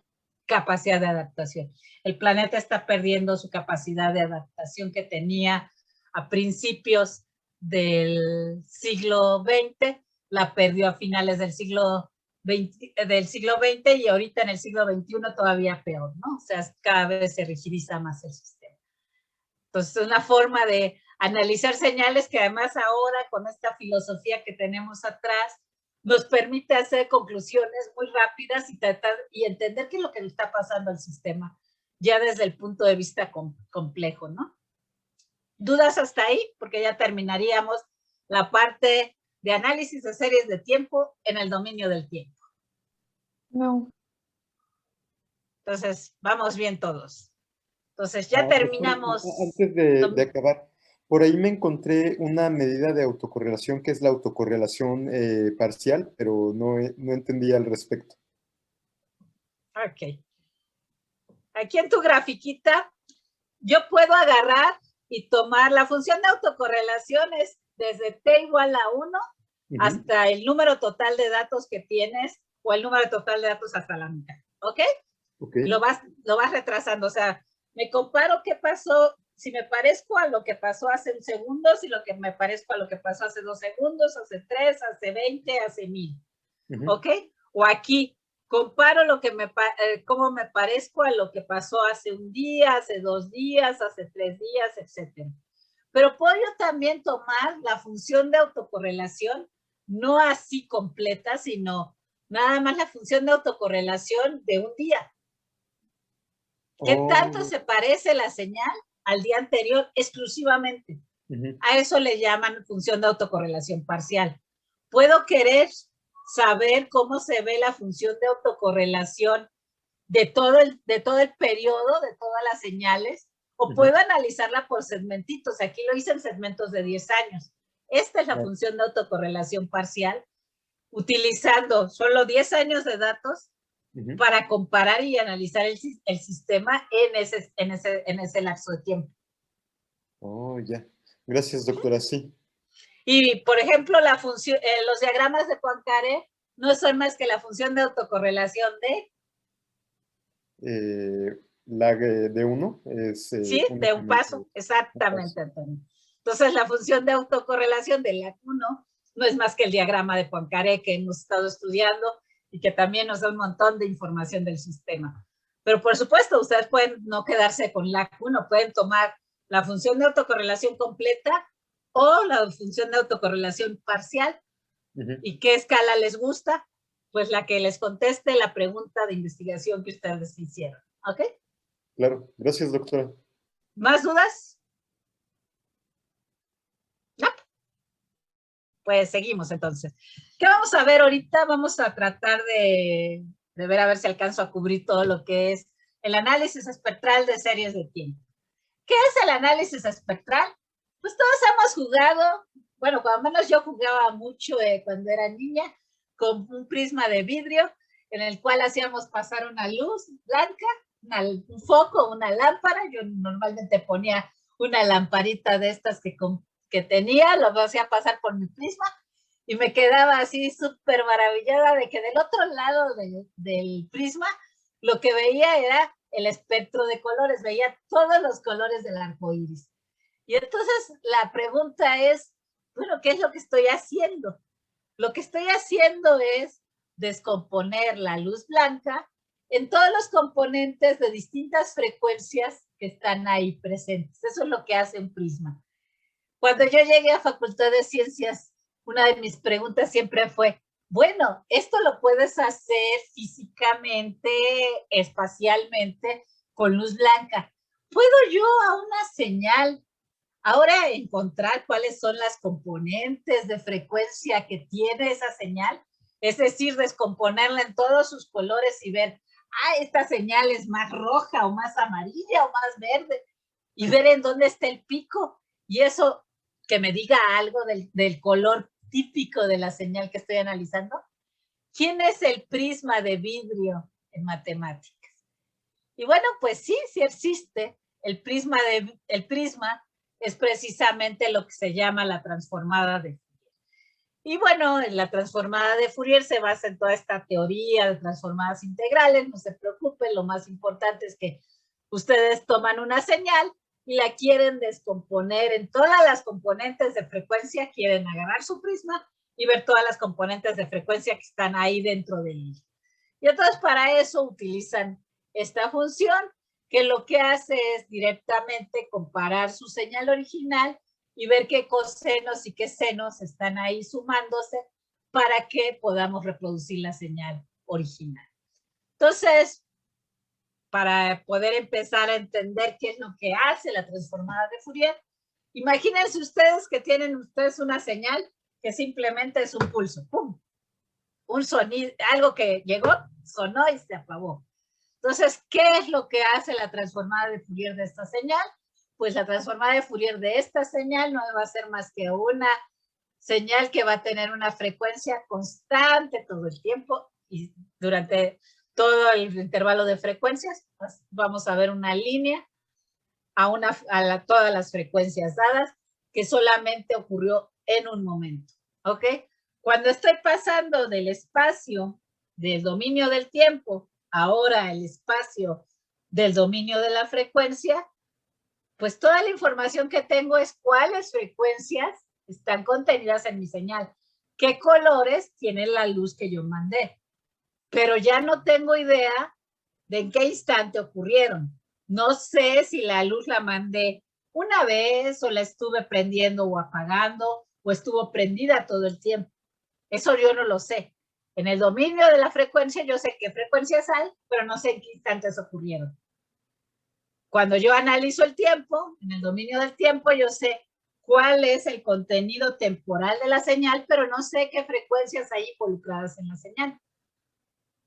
Capacidad de adaptación. El planeta está perdiendo su capacidad de adaptación que tenía a principios del siglo XX, la perdió a finales del siglo XX y ahorita en el siglo XXI todavía peor, ¿no? O sea, cada vez se rigidiza más el sistema. Entonces, es una forma de analizar señales que además ahora con esta filosofía que tenemos atrás nos permite hacer conclusiones muy rápidas y entender qué es lo que le está pasando al sistema, ya desde el punto de vista complejo, ¿no? ¿Dudas hasta ahí? Porque ya terminaríamos la parte de análisis de series de tiempo en el dominio del tiempo. No. Entonces, vamos bien todos. Entonces, ya terminamos. Antes de acabar, por ahí me encontré una medida de autocorrelación que es la autocorrelación parcial, pero no entendí al respecto. Ok. Aquí en tu grafiquita, yo puedo agarrar y tomar la función de autocorrelaciones desde t igual a 1 hasta el número total de datos que tienes o el número total de datos hasta la mitad. ¿Ok? Okay. Lo vas retrasando. O sea, me comparo qué pasó, si me parezco a lo que pasó hace 1 segundo, si lo que me parezco a lo que pasó hace 2 segundos, hace 3, hace 20, hace 1000. ¿Ok? O aquí, comparo cómo me parezco a lo que pasó hace 1 día, hace 2 días, hace 3 días, etc. Pero puedo yo también tomar la función de autocorrelación, no así completa, sino nada más la función de autocorrelación de 1 día. ¿Qué tanto se parece la señal al día anterior exclusivamente? A eso le llaman función de autocorrelación parcial. Puedo querer saber cómo se ve la función de autocorrelación de todo el periodo, de todas las señales, O puedo analizarla por segmentitos. Aquí lo hice en segmentos de 10 años. Esta es la función de autocorrelación parcial, utilizando solo 10 años de datos para comparar y analizar el sistema en ese lapso de tiempo. Oh, ya. Gracias, doctora. Sí. Y, por ejemplo, la función, los diagramas de Poincaré no son más que la función de autocorrelación de... la de uno es... sí, de un paso. Exactamente, Antonio. Entonces, la función de autocorrelación de LAC 1 no es más que el diagrama de Poincaré que hemos estado estudiando y que también nos da un montón de información del sistema. Pero, por supuesto, ustedes pueden no quedarse con LAC 1, pueden tomar la función de autocorrelación completa o la función de autocorrelación parcial. ¿Y qué escala les gusta? Pues la que les conteste la pregunta de investigación que ustedes hicieron. ¿Ok? Claro. Gracias, doctora. ¿Más dudas? No. Pues seguimos entonces. ¿Qué vamos a ver ahorita? Vamos a tratar de ver a ver si alcanzo a cubrir todo lo que es el análisis espectral de series de tiempo. ¿Qué es el análisis espectral? Pues todos hemos jugado, bueno, cuando menos yo jugaba mucho cuando era niña, con un prisma de vidrio en el cual hacíamos pasar una luz blanca, un foco, una lámpara. Yo normalmente ponía una lamparita de estas que tenía, lo hacía pasar por mi prisma y me quedaba así súper maravillada de que del otro lado del prisma lo que veía era el espectro de colores, veía todos los colores del arco iris. Y entonces la pregunta es, bueno, ¿qué es lo que estoy haciendo? Lo que estoy haciendo es descomponer la luz blanca en todos los componentes de distintas frecuencias que están ahí presentes. Eso es lo que hace un prisma. Cuando yo llegué a Facultad de Ciencias, una de mis preguntas siempre fue, bueno, esto lo puedes hacer físicamente, espacialmente, con luz blanca. ¿Puedo yo a una señal ahora encontrar cuáles son las componentes de frecuencia que tiene esa señal? Es decir, descomponerla en todos sus colores y ver, esta señal es más roja o más amarilla o más verde, y ver en dónde está el pico. Y eso que me diga algo del color típico de la señal que estoy analizando. ¿Quién es el prisma de vidrio en matemáticas? Y bueno, pues sí existe. El prisma es precisamente lo que se llama la transformada de Fourier. Y bueno, la transformada de Fourier se basa en toda esta teoría de transformadas integrales. No se preocupen, lo más importante es que ustedes toman una señal y la quieren descomponer en todas las componentes de frecuencia, quieren agarrar su prisma y ver todas las componentes de frecuencia que están ahí dentro de él. Y entonces para eso utilizan esta función, que lo que hace es directamente comparar su señal original y ver qué cosenos y qué senos están ahí sumándose para que podamos reproducir la señal original. Entonces, para poder empezar a entender qué es lo que hace la transformada de Fourier, imagínense ustedes que tienen ustedes una señal que simplemente es un pulso, ¡pum! Un sonido, algo que llegó, sonó y se apagó. Entonces, ¿qué es lo que hace la transformada de Fourier de esta señal? Pues la transformada de Fourier de esta señal no va a ser más que una señal que va a tener una frecuencia constante todo el tiempo y durante todo el intervalo de frecuencias vamos a ver una línea a todas las frecuencias dadas que solamente ocurrió en un momento, ¿ok? Cuando estoy pasando del espacio del dominio del tiempo, ahora el espacio del dominio de la frecuencia, pues toda la información que tengo es cuáles frecuencias están contenidas en mi señal, qué colores tiene la luz que yo mandé, pero ya no tengo idea de en qué instante ocurrieron. No sé si la luz la mandé una vez o la estuve prendiendo o apagando o estuvo prendida todo el tiempo. Eso yo no lo sé. En el dominio de la frecuencia yo sé qué frecuencias hay, pero no sé en qué instantes ocurrieron. Cuando yo analizo el tiempo, en el dominio del tiempo yo sé cuál es el contenido temporal de la señal, pero no sé qué frecuencias hay involucradas en la señal.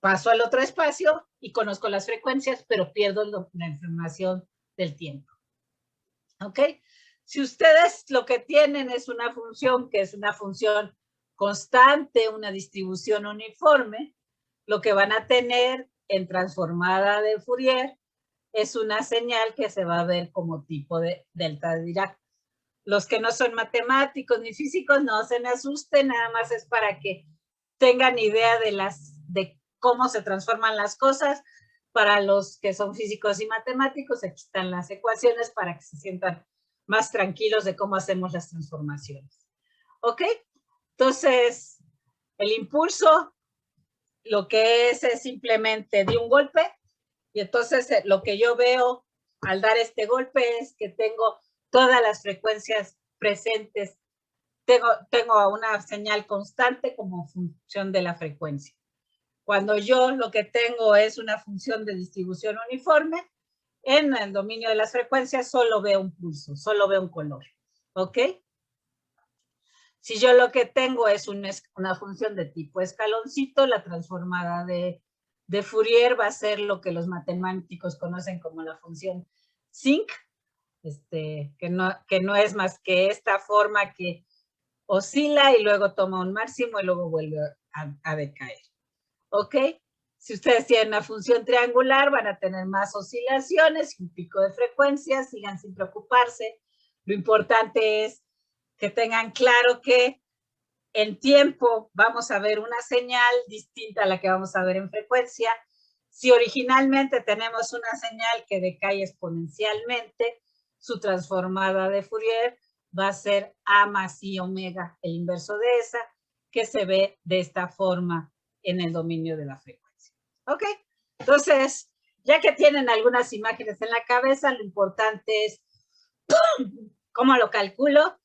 Paso al otro espacio y conozco las frecuencias, pero pierdo la información del tiempo. ¿Ok? Si ustedes lo que tienen es una función que es una función constante, una distribución uniforme, lo que van a tener en transformada de Fourier es una señal que se va a ver como tipo de delta de Dirac. Los que no son matemáticos ni físicos no se me asusten, nada más es para que tengan idea de cómo se transforman las cosas. Para los que son físicos y matemáticos, aquí están las ecuaciones para que se sientan más tranquilos de cómo hacemos las transformaciones. ¿Ok? Entonces, el impulso, lo que es simplemente de un golpe, y entonces lo que yo veo al dar este golpe es que tengo todas las frecuencias presentes, tengo una señal constante como función de la frecuencia. Cuando yo lo que tengo es una función de distribución uniforme, en el dominio de las frecuencias solo veo un pulso, solo veo un color. ¿Ok? Si yo lo que tengo es una función de tipo escaloncito, la transformada de Fourier va a ser lo que los matemáticos conocen como la función sinc, que no es más que esta forma que oscila y luego toma un máximo y luego vuelve a decaer. ¿Ok? Si ustedes tienen una función triangular, van a tener más oscilaciones y un pico de frecuencia, sigan sin preocuparse. Lo importante es que tengan claro que en tiempo vamos a ver una señal distinta a la que vamos a ver en frecuencia. Si originalmente tenemos una señal que decae exponencialmente, su transformada de Fourier va a ser A más I omega, el inverso de esa, que se ve de esta forma en el dominio de la frecuencia. ¿Ok? Entonces, ya que tienen algunas imágenes en la cabeza, lo importante es cómo lo calculo.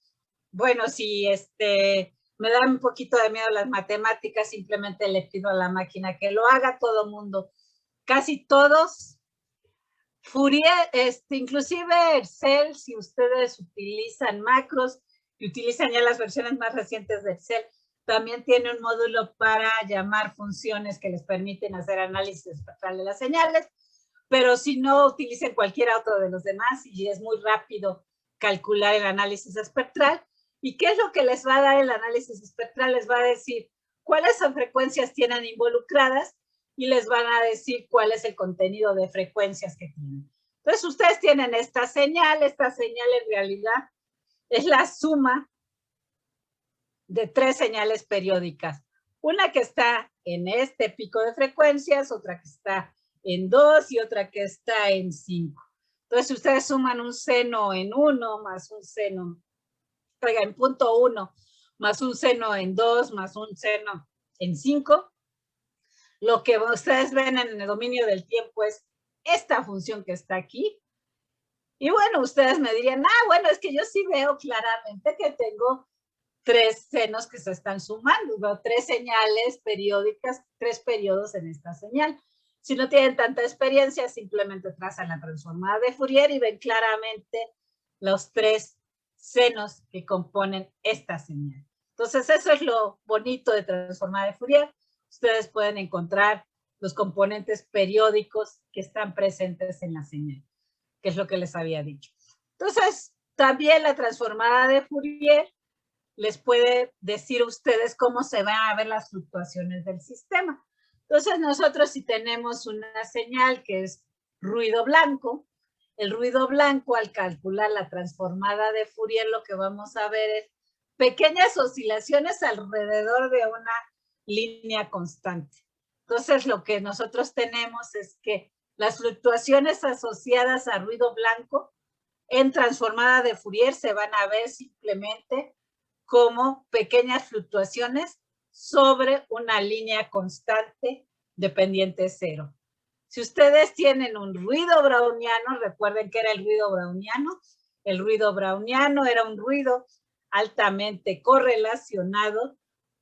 Bueno, si me dan un poquito de miedo las matemáticas, simplemente le pido a la máquina que lo haga. Todo mundo, casi todos. Fourier, inclusive Excel, si ustedes utilizan macros y utilizan ya las versiones más recientes de Excel, también tiene un módulo para llamar funciones que les permiten hacer análisis espectral de las señales, pero si no, utilicen cualquier otro de los demás y es muy rápido calcular el análisis espectral. ¿Y qué es lo que les va a dar el análisis espectral? Les va a decir cuáles son frecuencias tienen involucradas y les van a decir cuál es el contenido de frecuencias que tienen. Entonces, ustedes tienen esta señal en realidad es la suma de 3 señales periódicas. Una que está en este pico de frecuencias, otra que está en 2 y otra que está en 5. Entonces, si ustedes suman un seno en 1 más un seno, en punto 1, más un seno en 2, más un seno en 5, lo que ustedes ven en el dominio del tiempo es esta función que está aquí. Y bueno, ustedes me dirían, bueno, es que yo sí veo claramente que tengo 3 senos que se están sumando, veo 3 señales periódicas, 3 periodos en esta señal. Si no tienen tanta experiencia, simplemente trazan la transformada de Fourier y ven claramente los 3 senos que componen esta señal. Entonces, eso es lo bonito de transformada de Fourier. Ustedes pueden encontrar los componentes periódicos que están presentes en la señal, que es lo que les había dicho. Entonces, también la transformada de Fourier les puede decir a ustedes cómo se van a ver las fluctuaciones del sistema. Entonces, nosotros si tenemos una señal que es ruido blanco, el ruido blanco al calcular la transformada de Fourier lo que vamos a ver es pequeñas oscilaciones alrededor de una línea constante. Entonces, lo que nosotros tenemos es que las fluctuaciones asociadas a ruido blanco en transformada de Fourier se van a ver simplemente como pequeñas fluctuaciones sobre una línea constante dependiente cero. Si ustedes tienen un ruido browniano, recuerden que era el ruido browniano. El ruido browniano era un ruido altamente correlacionado,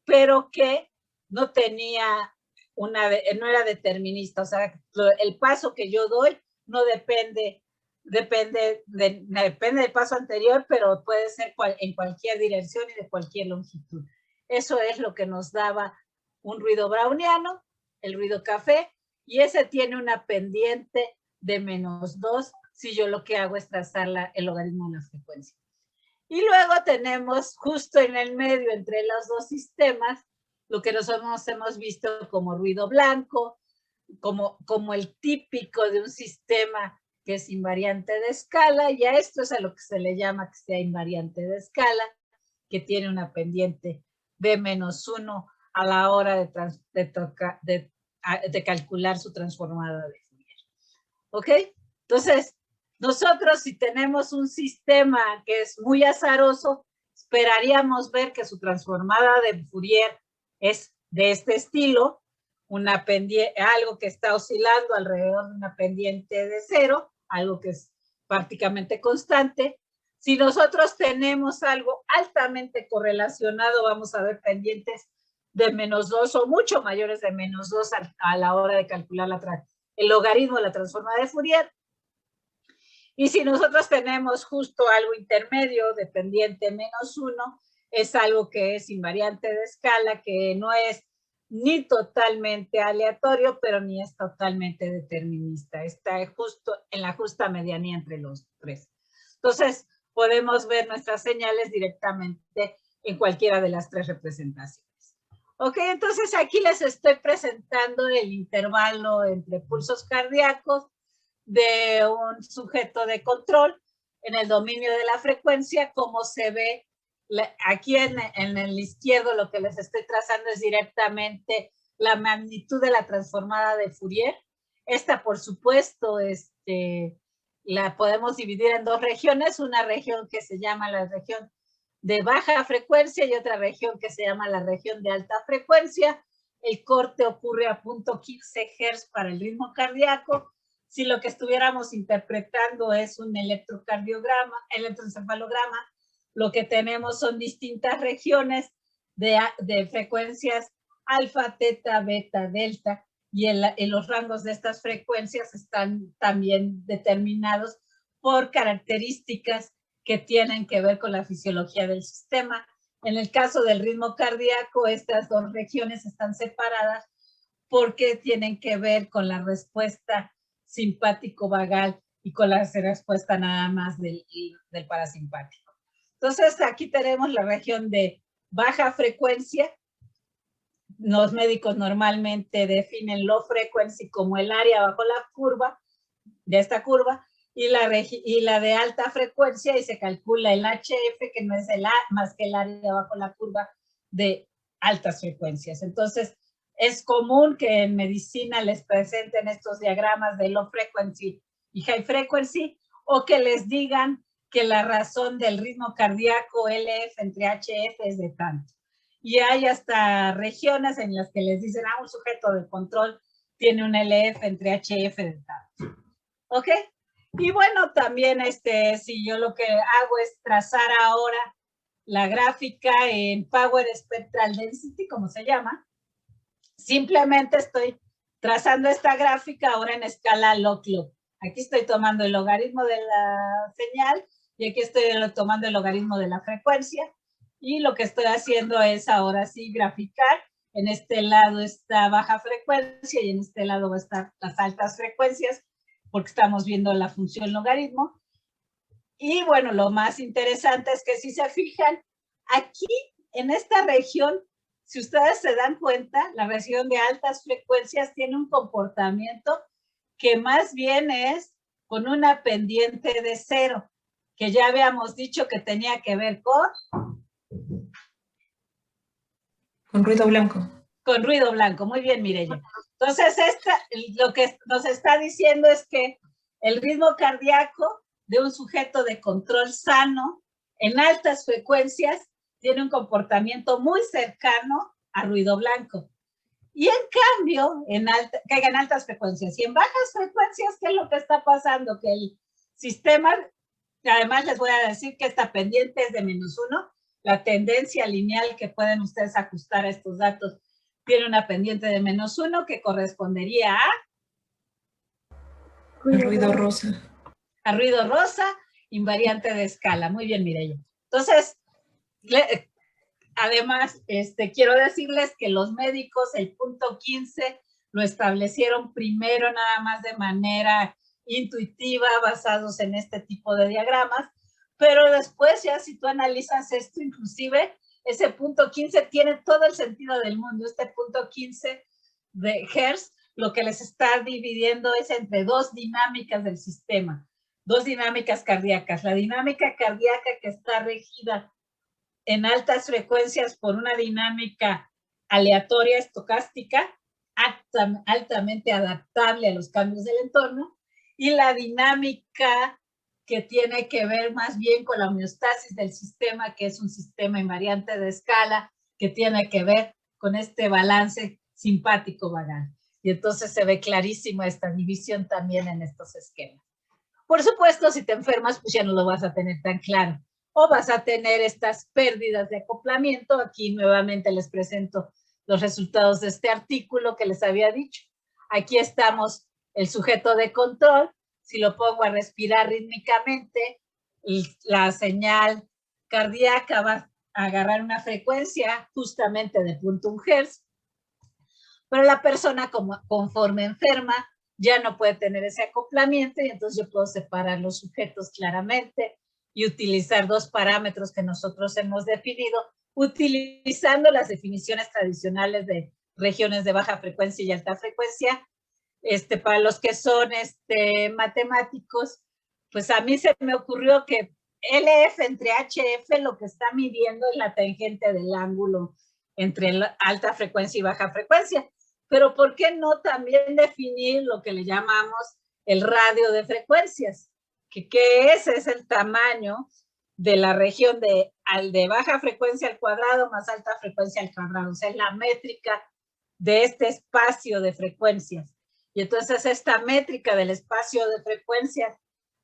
pero que no tenía no era determinista. O sea, el paso que yo doy no depende del paso anterior, pero puede ser en cualquier dirección y de cualquier longitud. Eso es lo que nos daba un ruido browniano, el ruido café, y ese tiene una pendiente de -2 si yo lo que hago es trazar el logaritmo de la frecuencia. Y luego tenemos justo en el medio entre los dos sistemas lo que nosotros hemos visto como ruido blanco, como el típico de un sistema que es invariante de escala, y a esto es a lo que se le llama que sea invariante de escala, que tiene una pendiente de -1 a la hora de calcular su transformada de Fourier. ¿Ok? Entonces, nosotros si tenemos un sistema que es muy azaroso, esperaríamos ver que su transformada de Fourier es de este estilo, una pendiente, algo que está oscilando alrededor de una pendiente de 0, algo que es prácticamente constante. Si nosotros tenemos algo altamente correlacionado, vamos a ver pendientes de -2 o mucho mayores de -2 a la hora de calcular el logaritmo de la transformada de Fourier. Y si nosotros tenemos justo algo intermedio de pendiente -1, es algo que es invariante de escala, que no es ni totalmente aleatorio, pero ni es totalmente determinista. Está justo en la justa medianía entre los tres. Entonces, podemos ver nuestras señales directamente en cualquiera de las tres representaciones. Ok, entonces aquí les estoy presentando el intervalo entre pulsos cardíacos de un sujeto de control en el dominio de la frecuencia, como se ve aquí en el izquierdo. Lo que les estoy trazando es directamente la magnitud de la transformada de Fourier. Esta, por supuesto, la podemos dividir en dos regiones, una región que se llama la región de baja frecuencia y otra región que se llama la región de alta frecuencia. El corte ocurre a 0.15 Hz para el ritmo cardíaco. Si lo que estuviéramos interpretando es un electroencefalograma, lo que tenemos son distintas regiones de frecuencias alfa, teta, beta, delta, y en los rangos de estas frecuencias están también determinados por características que tienen que ver con la fisiología del sistema. En el caso del ritmo cardíaco, estas dos regiones están separadas porque tienen que ver con la respuesta simpático-vagal y con la respuesta nada más del parasimpático. Entonces, aquí tenemos la región de baja frecuencia. Los médicos normalmente definen low frequency como el área bajo la curva, de esta curva, y la de alta frecuencia, y se calcula el HF, que no es más que el área bajo la curva de altas frecuencias. Entonces, es común que en medicina les presenten estos diagramas de low frequency y high frequency, o que les digan que la razón del ritmo cardíaco LF entre HF es de tanto. Y hay hasta regiones en las que les dicen, un sujeto de control tiene un LF entre HF de tanto. ¿Ok? Y bueno, también si yo lo que hago es trazar ahora la gráfica en Power Spectral Density, como se llama, simplemente estoy trazando esta gráfica ahora en escala log-log. Aquí estoy tomando el logaritmo de la señal y aquí estoy tomando el logaritmo de la frecuencia. Y lo que estoy haciendo es ahora sí graficar. En este lado está baja frecuencia y en este lado va a estar las altas frecuencias, porque estamos viendo la función logaritmo. Y bueno, lo más interesante es que si se fijan, aquí en esta región, si ustedes se dan cuenta, la región de altas frecuencias tiene un comportamiento que más bien es con una pendiente de 0, que ya habíamos dicho que tenía que ver con ruido blanco. Con ruido blanco, muy bien, Mireya. Entonces, lo que nos está diciendo es que el ritmo cardíaco de un sujeto de control sano en altas frecuencias tiene un comportamiento muy cercano a ruido blanco. Y en cambio, caiga en altas frecuencias. Y en bajas frecuencias, ¿qué es lo que está pasando? Que el sistema, además les voy a decir que esta pendiente es de -1, la tendencia lineal que pueden ustedes ajustar a estos datos tiene una pendiente de -1 que correspondería a ruido rosa. A ruido rosa, invariante de escala. Muy bien, Mireya. Entonces, además, quiero decirles que los médicos el punto 15 lo establecieron primero nada más de manera intuitiva basados en este tipo de diagramas, pero después ya si tú analizas esto, inclusive ese punto 15 tiene todo el sentido del mundo. Este punto 15 de Hertz, lo que les está dividiendo es entre dos dinámicas del sistema, dos dinámicas cardíacas. La dinámica cardíaca que está regida en altas frecuencias por una dinámica aleatoria estocástica, altamente adaptable a los cambios del entorno, y la dinámica que tiene que ver más bien con la homeostasis del sistema, que es un sistema invariante de escala, que tiene que ver con este balance simpático vagal. Y entonces se ve clarísimo esta división también en estos esquemas. Por supuesto, si te enfermas, pues ya no lo vas a tener tan claro. O vas a tener estas pérdidas de acoplamiento. Aquí nuevamente les presento los resultados de este artículo que les había dicho. Aquí estamos el sujeto de control. Si lo pongo a respirar rítmicamente, la señal cardíaca va a agarrar una frecuencia justamente de 0.1 Hz. Pero la persona, conforme enferma, ya no puede tener ese acoplamiento y entonces yo puedo separar los sujetos claramente y utilizar dos parámetros que nosotros hemos definido, utilizando las definiciones tradicionales de regiones de baja frecuencia y alta frecuencia. Para los que son matemáticos, pues a mí se me ocurrió que LF entre HF lo que está midiendo es la tangente del ángulo entre alta frecuencia y baja frecuencia. Pero ¿por qué no también definir lo que le llamamos el radio de frecuencias? ¿Qué es? Es el tamaño de la región de baja frecuencia al cuadrado más alta frecuencia al cuadrado. O sea, es la métrica de este espacio de frecuencias. Y entonces esta métrica del espacio de frecuencias,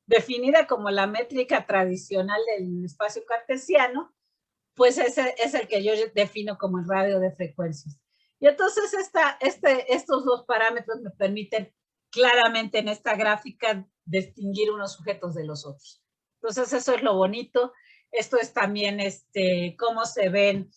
definida como la métrica tradicional del espacio cartesiano, pues ese es el que yo defino como el radio de frecuencias. Y entonces estos dos parámetros me permiten claramente en esta gráfica distinguir unos sujetos de los otros. Entonces eso es lo bonito. Esto es también cómo se ven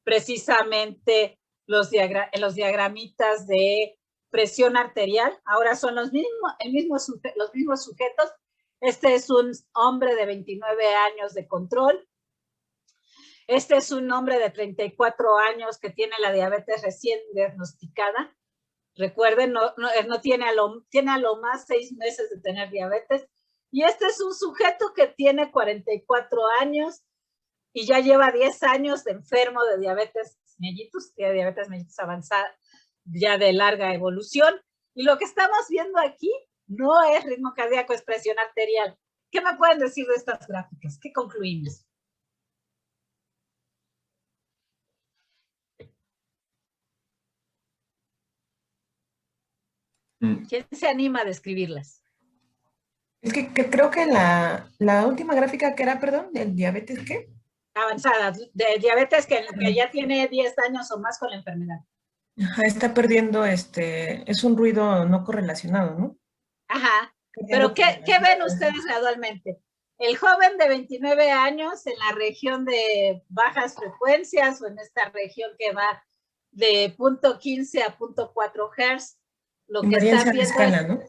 precisamente los diagramitas de presión arterial. Ahora son los mismos sujetos. Este es un hombre de 29 años de control. Este es un hombre de 34 años que tiene la diabetes recién diagnosticada. Recuerden, tiene a lo más 6 meses de tener diabetes. Y este es un sujeto que tiene 44 años y ya lleva 10 años de enfermo de diabetes mellitus, tiene diabetes mellitus avanzada, ya de larga evolución. Y lo que estamos viendo aquí no es ritmo cardíaco, es presión arterial. ¿Qué me pueden decir de estas gráficas? ¿Qué concluimos? ¿Quién se anima a describirlas? Es que creo que la última gráfica que era, perdón, del diabetes, ¿qué? Avanzada, de diabetes que ya tiene 10 años o más con la enfermedad. Ajá, está perdiendo, es un ruido no correlacionado, ¿no? Ajá, pero ¿qué ven ustedes gradualmente? El joven de 29 años en la región de bajas frecuencias o en esta región que va de 0.15 a 0.4 Hz, lo que está viendo escala, ¿no?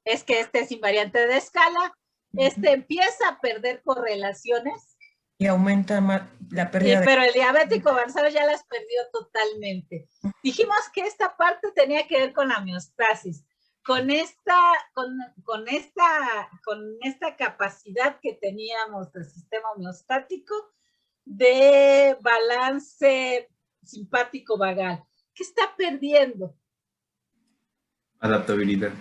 es que es invariante de escala. Empieza a perder correlaciones. Y aumenta más la pérdida. Pero el diabético avanzado ya las perdió totalmente. Dijimos que esta parte tenía que ver con la homeostasis, con esta capacidad que teníamos del sistema homeostático de balance simpático vagal. ¿Qué está perdiendo? Adaptabilidad.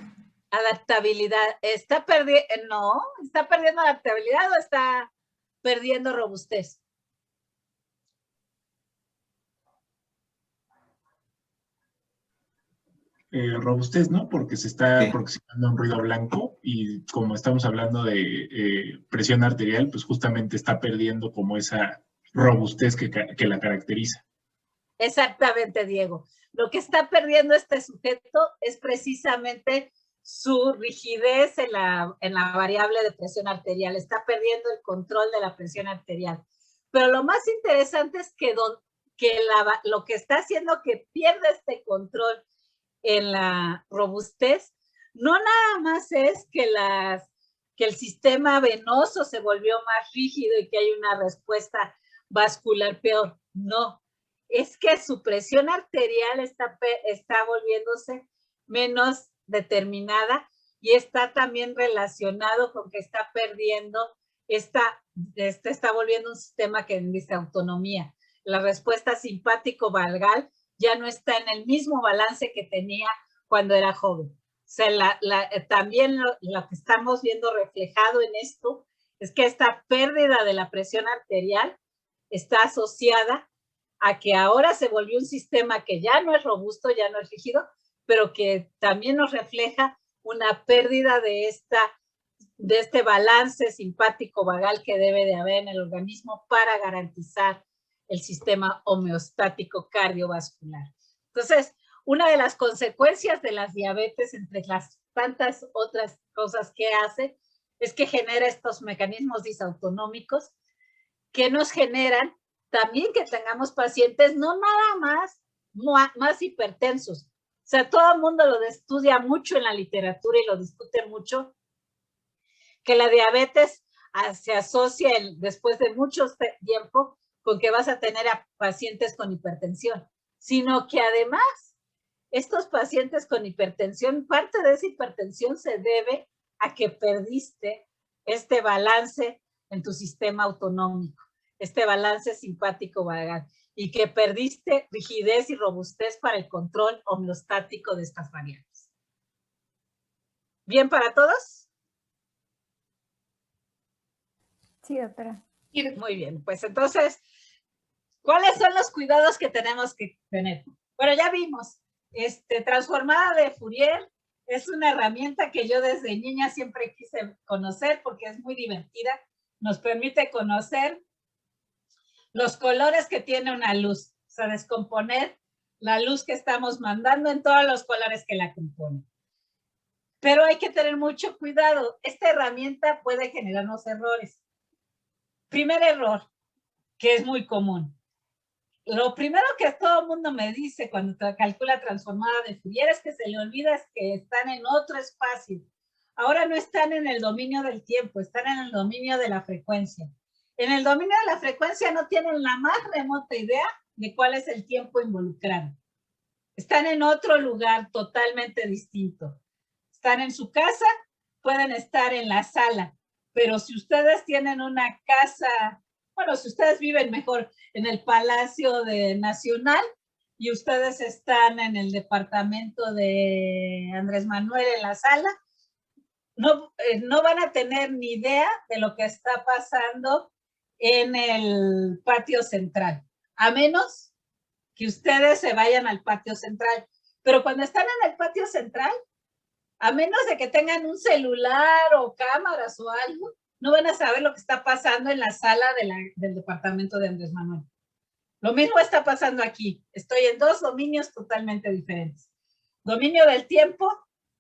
Adaptabilidad. ¿Está perdiendo adaptabilidad o está perdiendo robustez? Robustez, ¿no? Porque se está aproximando a un ruido blanco y como estamos hablando de presión arterial, pues justamente está perdiendo como esa robustez que la caracteriza. Exactamente, Diego. Lo que está perdiendo este sujeto es precisamente su rigidez en la variable de presión arterial. Está perdiendo el control de la presión arterial. Pero lo más interesante es que lo que está haciendo que pierda este control en la robustez no nada más es que el sistema venoso se volvió más rígido y que hay una respuesta vascular peor. No, es que su presión arterial está volviéndose menos determinada y está también relacionado con que está perdiendo, está volviendo un sistema que dice autonomía. La respuesta simpático-vagal ya no está en el mismo balance que tenía cuando era joven. O sea, también lo que estamos viendo reflejado en esto es que esta pérdida de la presión arterial está asociada a que ahora se volvió un sistema que ya no es robusto, ya no es rígido, pero que también nos refleja una pérdida de este balance simpático-vagal que debe de haber en el organismo para garantizar el sistema homeostático cardiovascular. Entonces, una de las consecuencias de las diabetes, entre las tantas otras cosas que hace, es que genera estos mecanismos disautonómicos que nos generan también que tengamos pacientes no nada más hipertensos. O sea, todo el mundo lo estudia mucho en la literatura y lo discute mucho, que la diabetes se asocia después de mucho tiempo con que vas a tener a pacientes con hipertensión, sino que además estos pacientes con hipertensión, parte de esa hipertensión se debe a que perdiste este balance en tu sistema autonómico, este balance simpático-vagal, y que perdiste rigidez y robustez para el control homeostático de estas variables. ¿Bien para todos? Sí, doctora. Muy bien, pues entonces, ¿cuáles son los cuidados que tenemos que tener? Bueno, ya vimos, transformada de Fourier es una herramienta que yo desde niña siempre quise conocer porque es muy divertida, nos permite conocer los colores que tiene una luz, o sea, descomponer la luz que estamos mandando en todos los colores que la componen. Pero hay que tener mucho cuidado, esta herramienta puede generarnos errores. Primer error, que es muy común. Lo primero que todo el mundo me dice cuando calcula transformada de Fourier es que se le olvida es que están en otro espacio. Ahora no están en el dominio del tiempo, están en el dominio de la frecuencia. En el dominio de la frecuencia no tienen la más remota idea de cuál es el tiempo involucrado. Están en otro lugar totalmente distinto. Están en su casa, pueden estar en la sala, pero si ustedes tienen una casa, bueno, si ustedes viven mejor en el Palacio Nacional y ustedes están en el departamento de Andrés Manuel en la sala, no van a tener ni idea de lo que está pasando en el patio central, a menos que ustedes se vayan al patio central. Pero cuando están en el patio central, a menos de que tengan un celular o cámaras o algo, no van a saber lo que está pasando en la sala del departamento de Andrés Manuel. Lo mismo está pasando aquí. Estoy en dos dominios totalmente diferentes. Dominio del tiempo,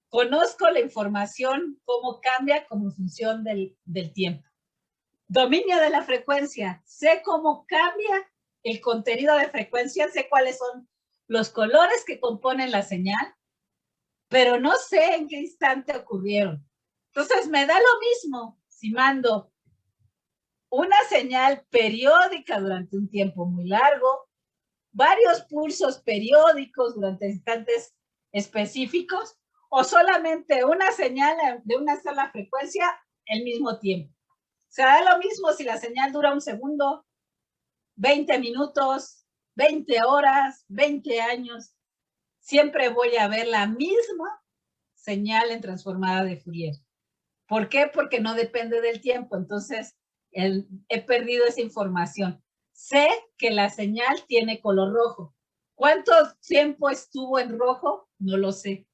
conozco la información, cómo cambia como función del tiempo. Dominio de la frecuencia, sé cómo cambia el contenido de frecuencia, sé cuáles son los colores que componen la señal, pero no sé en qué instante ocurrieron. Entonces me da lo mismo si mando una señal periódica durante un tiempo muy largo, varios pulsos periódicos durante instantes específicos, o solamente una señal de una sola frecuencia al mismo tiempo. O sea, da lo mismo si la señal dura un segundo, 20 minutos, 20 horas, 20 años. Siempre voy a ver la misma señal en transformada de Fourier. ¿Por qué? Porque no depende del tiempo. Entonces, he perdido esa información. Sé que la señal tiene color rojo. ¿Cuánto tiempo estuvo en rojo? No lo sé.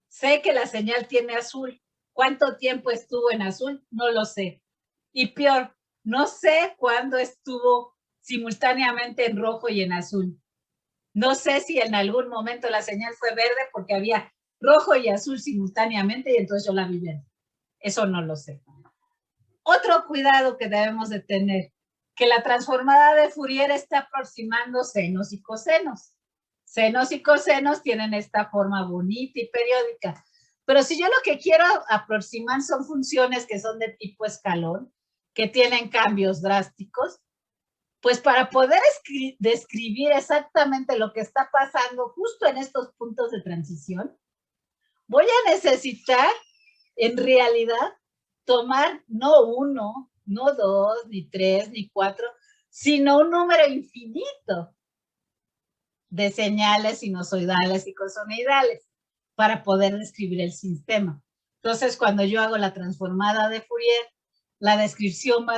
Sé que la señal tiene azul. ¿Cuánto tiempo estuvo en azul? No lo sé. Y peor, no sé cuándo estuvo simultáneamente en rojo y en azul. No sé si en algún momento la señal fue verde porque había rojo y azul simultáneamente y entonces yo la vi verde. Eso no lo sé. Otro cuidado que debemos de tener, que la transformada de Fourier está aproximando senos y cosenos. Senos y cosenos tienen esta forma bonita y periódica, Pero si yo lo que quiero aproximar son funciones que son de tipo escalón, que tienen cambios drásticos, pues para poder describir exactamente lo que está pasando justo en estos puntos de transición, voy a necesitar, en realidad, tomar no 1, no 2, ni 3, ni 4, sino un número infinito de señales sinusoidales y cosonoidales para poder describir el sistema. Entonces, cuando yo hago la transformada de Fourier, la descripción va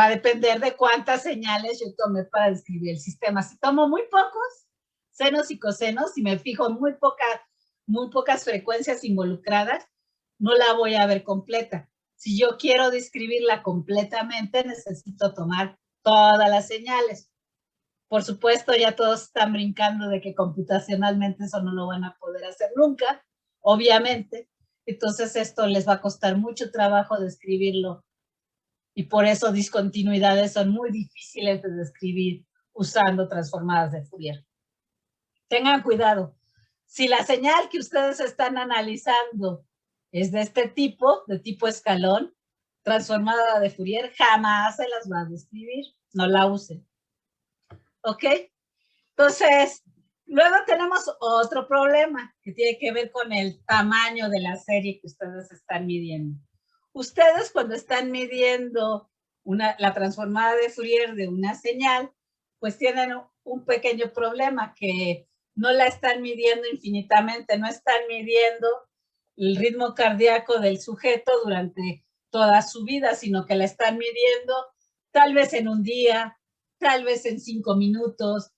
a depender de cuántas señales yo tomé para describir el sistema. Si tomo muy pocos senos y cosenos, si me fijo en muy pocas frecuencias involucradas, no la voy a ver completa. Si yo quiero describirla completamente, necesito tomar todas las señales. Por supuesto, ya todos están brincando de que computacionalmente eso no lo van a poder hacer nunca, obviamente. Entonces esto les va a costar mucho trabajo describirlo y por eso discontinuidades son muy difíciles de describir usando transformadas de Fourier. Tengan cuidado. Si la señal que ustedes están analizando es de este tipo, de tipo escalón, transformada de Fourier, jamás se las va a describir. No la usen. ¿Ok? Entonces, luego tenemos otro problema que tiene que ver con el tamaño de la serie que ustedes están midiendo. Ustedes cuando están midiendo la transformada de Fourier de una señal, pues tienen un pequeño problema que no la están midiendo infinitamente, no están midiendo el ritmo cardíaco del sujeto durante toda su vida, sino que la están midiendo tal vez en un día, tal vez en 5 minutos,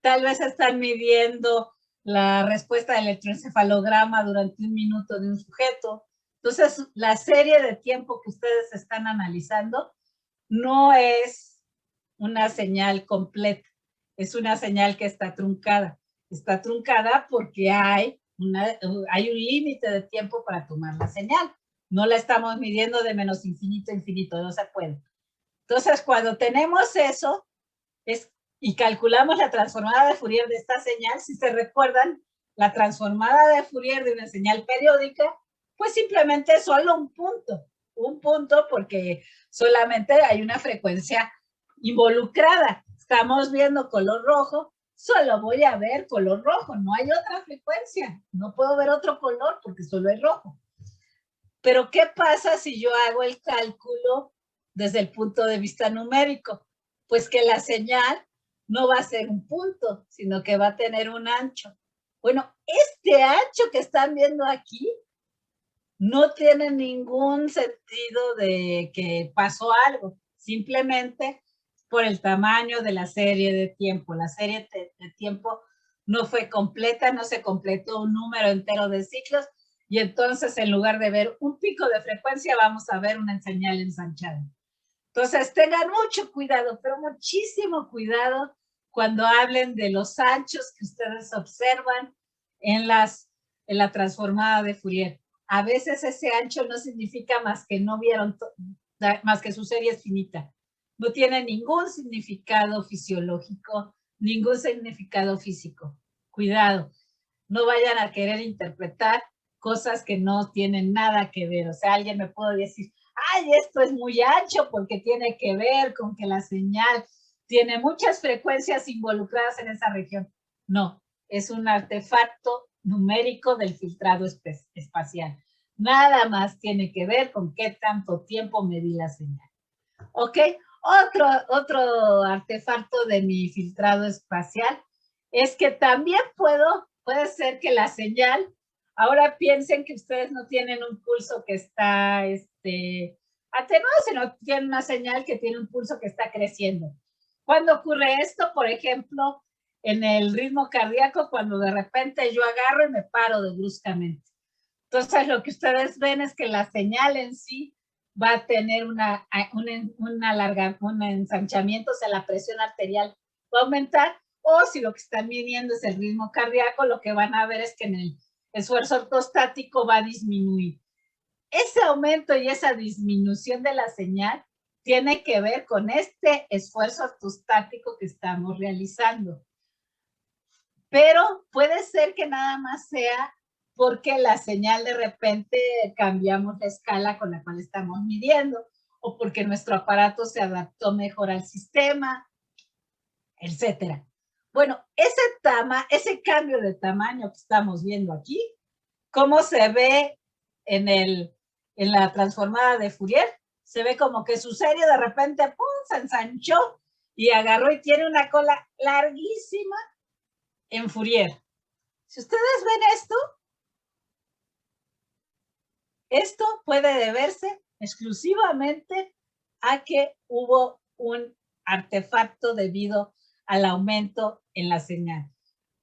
tal vez están midiendo la respuesta del electroencefalograma durante 1 minuto de un sujeto. Entonces, la serie de tiempo que ustedes están analizando no es una señal completa, es una señal que está truncada. Está truncada porque hay un límite de tiempo para tomar la señal. No la estamos midiendo de menos infinito a infinito, no se puede. Entonces, cuando tenemos eso, y calculamos la transformada de Fourier de esta señal, si se recuerdan, la transformada de Fourier de una señal periódica, pues simplemente es solo un punto porque solamente hay una frecuencia involucrada. Estamos viendo color rojo, solo voy a ver color rojo, no hay otra frecuencia, no puedo ver otro color porque solo es rojo. Pero ¿qué pasa si yo hago el cálculo desde el punto de vista numérico? Pues que la señal no va a ser un punto, sino que va a tener un ancho. Bueno, este ancho que están viendo aquí no tiene ningún sentido de que pasó algo, simplemente por el tamaño de la serie de tiempo. La serie de tiempo no fue completa, no se completó un número entero de ciclos, y entonces en lugar de ver un pico de frecuencia, vamos a ver una señal ensanchada. Entonces, tengan mucho cuidado, pero muchísimo cuidado cuando hablen de los anchos que ustedes observan en la transformada de Fourier. A veces ese ancho no significa más que no vieron, más que su serie es finita. No tiene ningún significado fisiológico, ningún significado físico. Cuidado, no vayan a querer interpretar cosas que no tienen nada que ver. O sea, alguien me puede decir, ay, esto es muy ancho porque tiene que ver con que la señal tiene muchas frecuencias involucradas en esa región. No, es un artefacto numérico del filtrado espacial. Nada más tiene que ver con qué tanto tiempo medí la señal. ¿Ok? Otro artefacto de mi filtrado espacial es que también puede ser que la señal, ahora piensen que ustedes no tienen un pulso que está atenuado, sino tienen una señal que tiene un pulso que está creciendo. ¿Cuándo ocurre esto? Por ejemplo, en el ritmo cardíaco, cuando de repente yo agarro y me paro bruscamente. Entonces, lo que ustedes ven es que la señal en sí va a tener un ensanchamiento, o sea, la presión arterial va a aumentar, o si lo que están midiendo es el ritmo cardíaco, lo que van a ver es que en el esfuerzo ortostático va a disminuir. Ese aumento y esa disminución de la señal tiene que ver con este esfuerzo ortostático que estamos realizando. Pero puede ser que nada más sea porque la señal de repente cambiamos la escala con la cual estamos midiendo, o porque nuestro aparato se adaptó mejor al sistema, etcétera. Bueno, ese cambio de tamaño que estamos viendo aquí, ¿cómo se ve en la transformada de Fourier? Se ve como que su serie de repente ¡pum!, se ensanchó y agarró y tiene una cola larguísima en Fourier. Si ustedes ven esto puede deberse exclusivamente a que hubo un artefacto debido al aumento en la señal.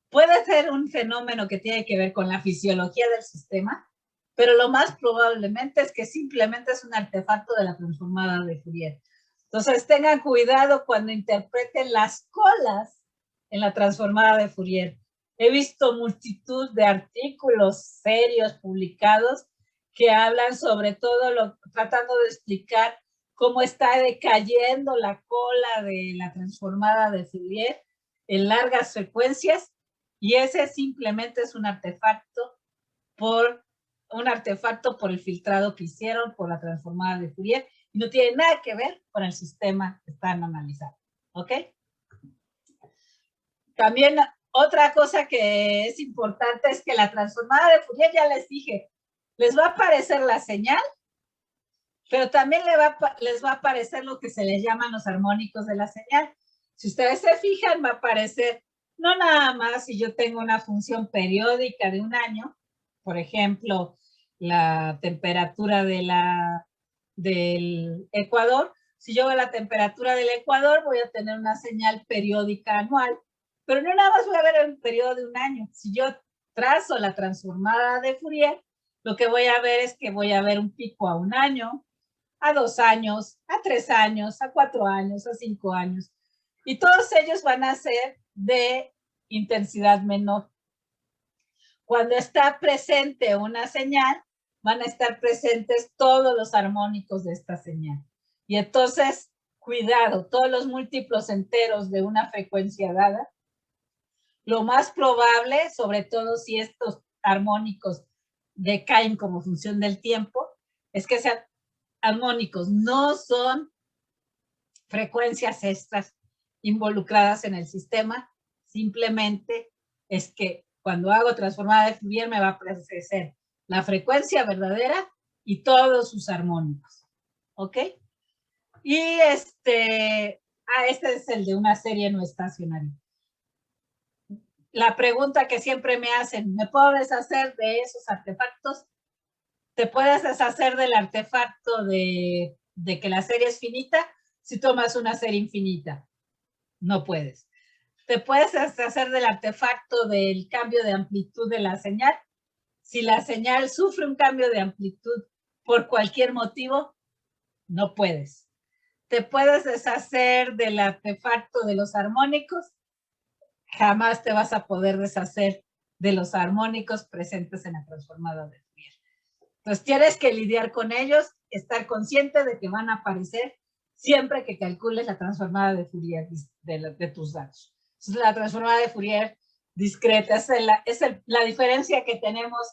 Puede ser un fenómeno que tiene que ver con la fisiología del sistema, pero lo más probablemente es que simplemente es un artefacto de la transformada de Fourier. Entonces tengan cuidado cuando interpreten las colas en la transformada de Fourier. He visto multitud de artículos serios publicados que hablan sobre todo tratando de explicar cómo está decayendo la cola de la transformada de Fourier en largas frecuencias, y ese simplemente es un artefacto por el filtrado que hicieron por la transformada de Fourier, y no tiene nada que ver con el sistema que están analizando, ¿ok? También otra cosa que es importante es que la transformada de Fourier, ya les dije, les va a aparecer la señal, pero también les va a aparecer lo que se les llaman los armónicos de la señal. Si ustedes se fijan, va a aparecer no nada más si yo tengo una función periódica de un año, por ejemplo, la temperatura del Ecuador. Si yo veo la temperatura del Ecuador, voy a tener una señal periódica anual, pero no nada más voy a ver el periodo de un año. Si yo trazo la transformada de Fourier, lo que voy a ver es que voy a ver un pico a un año, a 2 años, a 3 años, a 4 años, a 5 años. Y todos ellos van a ser de intensidad menor. Cuando está presente una señal, van a estar presentes todos los armónicos de esta señal. Y entonces, cuidado, todos los múltiplos enteros de una frecuencia dada, lo más probable, sobre todo si estos armónicos decaen como función del tiempo, es que sean armónicos, no son frecuencias extras involucradas en el sistema, simplemente es que cuando hago transformada de Fourier me va a aparecer la frecuencia verdadera y todos sus armónicos, ¿ok? Y este es el de una serie no estacionaria. La pregunta que siempre me hacen, ¿me puedo deshacer de esos artefactos? Te puedes deshacer del artefacto de que la serie es finita si tomas una serie infinita. No puedes. Te puedes deshacer del artefacto del cambio de amplitud de la señal. Si la señal sufre un cambio de amplitud por cualquier motivo, no puedes. Te puedes deshacer del artefacto de los armónicos. Jamás te vas a poder deshacer de los armónicos presentes en la transformada de Fourier. Entonces tienes que lidiar con ellos, estar consciente de que van a aparecer siempre que calcules la transformada de Fourier de tus datos. Entonces, la transformada de Fourier discreta es la diferencia que tenemos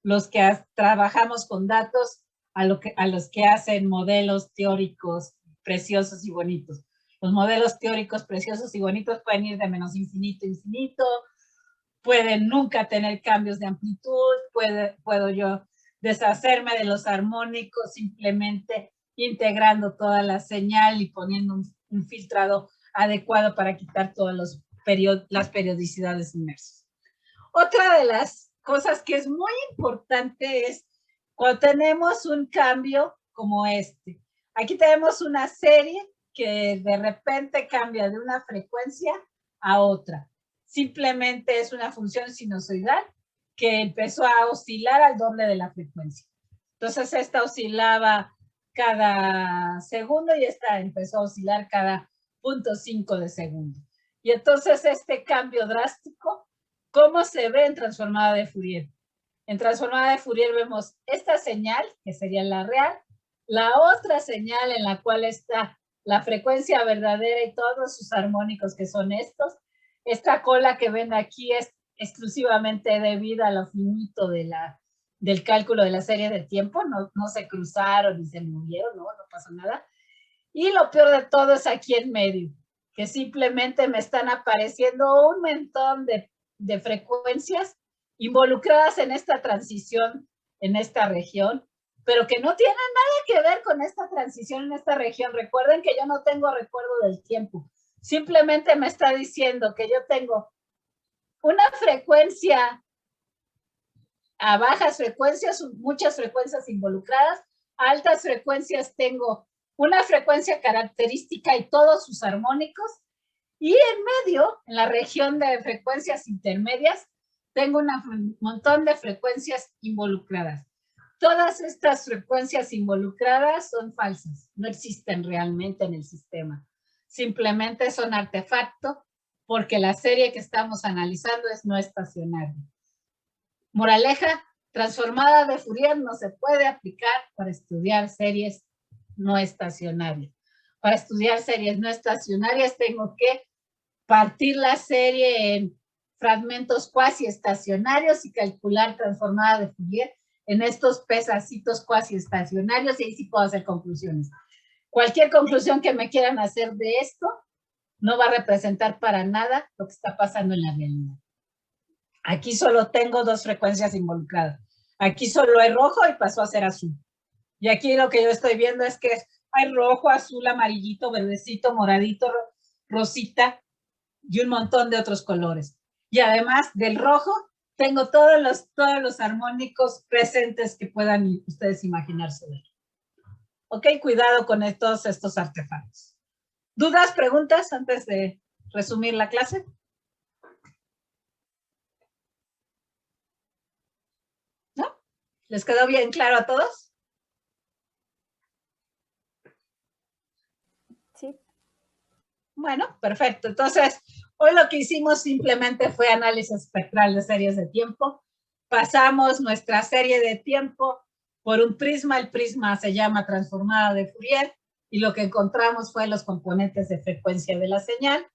los que trabajamos con datos a los que hacen modelos teóricos preciosos y bonitos. Los modelos teóricos preciosos y bonitos pueden ir de menos infinito a infinito, pueden nunca tener cambios de amplitud, puedo yo deshacerme de los armónicos simplemente integrando toda la señal y poniendo un filtrado adecuado para quitar todas las periodicidades inmersas. Otra de las cosas que es muy importante es cuando tenemos un cambio como este. Aquí tenemos una serie que de repente cambia de una frecuencia a otra. Simplemente es una función sinusoidal que empezó a oscilar al doble de la frecuencia. Entonces, esta oscilaba cada segundo y esta empezó a oscilar cada 0.5 de segundo. Y entonces, este cambio drástico, ¿cómo se ve en transformada de Fourier? En transformada de Fourier vemos esta señal, que sería la real, la otra señal en la cual está la frecuencia verdadera y todos sus armónicos, que son estos. Esta cola que ven aquí es exclusivamente debido a lo finito del cálculo de la serie de tiempo, no se cruzaron ni se movieron, no pasó nada. Y lo peor de todo es aquí en medio, que simplemente me están apareciendo un montón de frecuencias involucradas en esta transición en esta región, pero que no tienen nada que ver con esta transición en esta región. Recuerden que yo no tengo recuerdo del tiempo. Simplemente me está diciendo que yo tengo una frecuencia a bajas frecuencias, muchas frecuencias involucradas, a altas frecuencias tengo una frecuencia característica y todos sus armónicos, y en medio, en la región de frecuencias intermedias, tengo un montón de frecuencias involucradas. Todas estas frecuencias involucradas son falsas, no existen realmente en el sistema. Simplemente son artefacto porque la serie que estamos analizando es no estacionaria. Moraleja, transformada de Fourier no se puede aplicar para estudiar series no estacionarias. Para estudiar series no estacionarias tengo que partir la serie en fragmentos cuasi estacionarios y calcular transformada de Fourier en estos pedacitos cuasi estacionarios, y ahí sí puedo hacer conclusiones. Cualquier conclusión que me quieran hacer de esto no va a representar para nada lo que está pasando en la realidad. Aquí solo tengo dos frecuencias involucradas. Aquí solo hay rojo y pasó a ser azul. Y aquí lo que yo estoy viendo es que hay rojo, azul, amarillito, verdecito, moradito, rosita y un montón de otros colores. Y además del rojo, tengo todos los armónicos presentes que puedan ustedes imaginarse ver. Ok, cuidado con todos estos artefactos. ¿Dudas, preguntas antes de resumir la clase? ¿No? ¿Les quedó bien claro a todos? Sí. Bueno, perfecto. Entonces, hoy lo que hicimos simplemente fue análisis espectral de series de tiempo. Pasamos nuestra serie de tiempo por un prisma. El prisma se llama transformada de Fourier y lo que encontramos fue los componentes de frecuencia de la señal.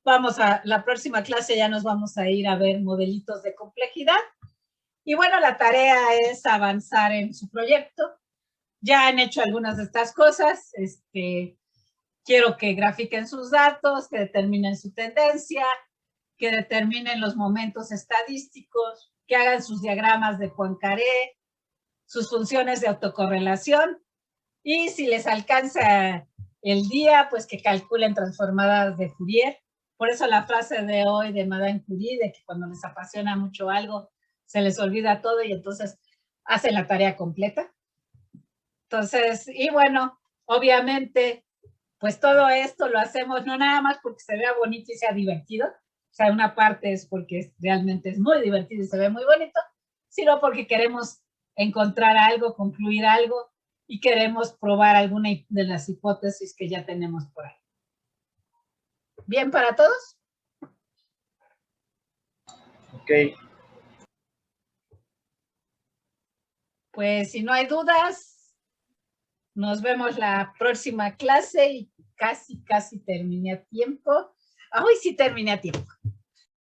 Vamos a la próxima clase, ya nos vamos a ir a ver modelitos de complejidad. Y bueno, la tarea es avanzar en su proyecto. Ya han hecho algunas de estas cosas. Quiero que grafiquen sus datos, que determinen su tendencia, que determinen los momentos estadísticos, que hagan sus diagramas de Poincaré, sus funciones de autocorrelación, y si les alcanza el día, pues que calculen transformadas de Fourier. Por eso la frase de hoy de Madame Curie, de que cuando les apasiona mucho algo, se les olvida todo y entonces hacen la tarea completa. Entonces, y bueno, obviamente, pues todo esto lo hacemos no nada más porque se vea bonito y sea divertido, o sea, una parte es porque realmente es muy divertido y se ve muy bonito, sino porque queremos encontrar algo, concluir algo y queremos probar alguna de las hipótesis que ya tenemos por ahí. ¿Bien para todos? Ok. Pues si no hay dudas, nos vemos la próxima clase y casi terminé a tiempo. Hoy sí terminé a tiempo.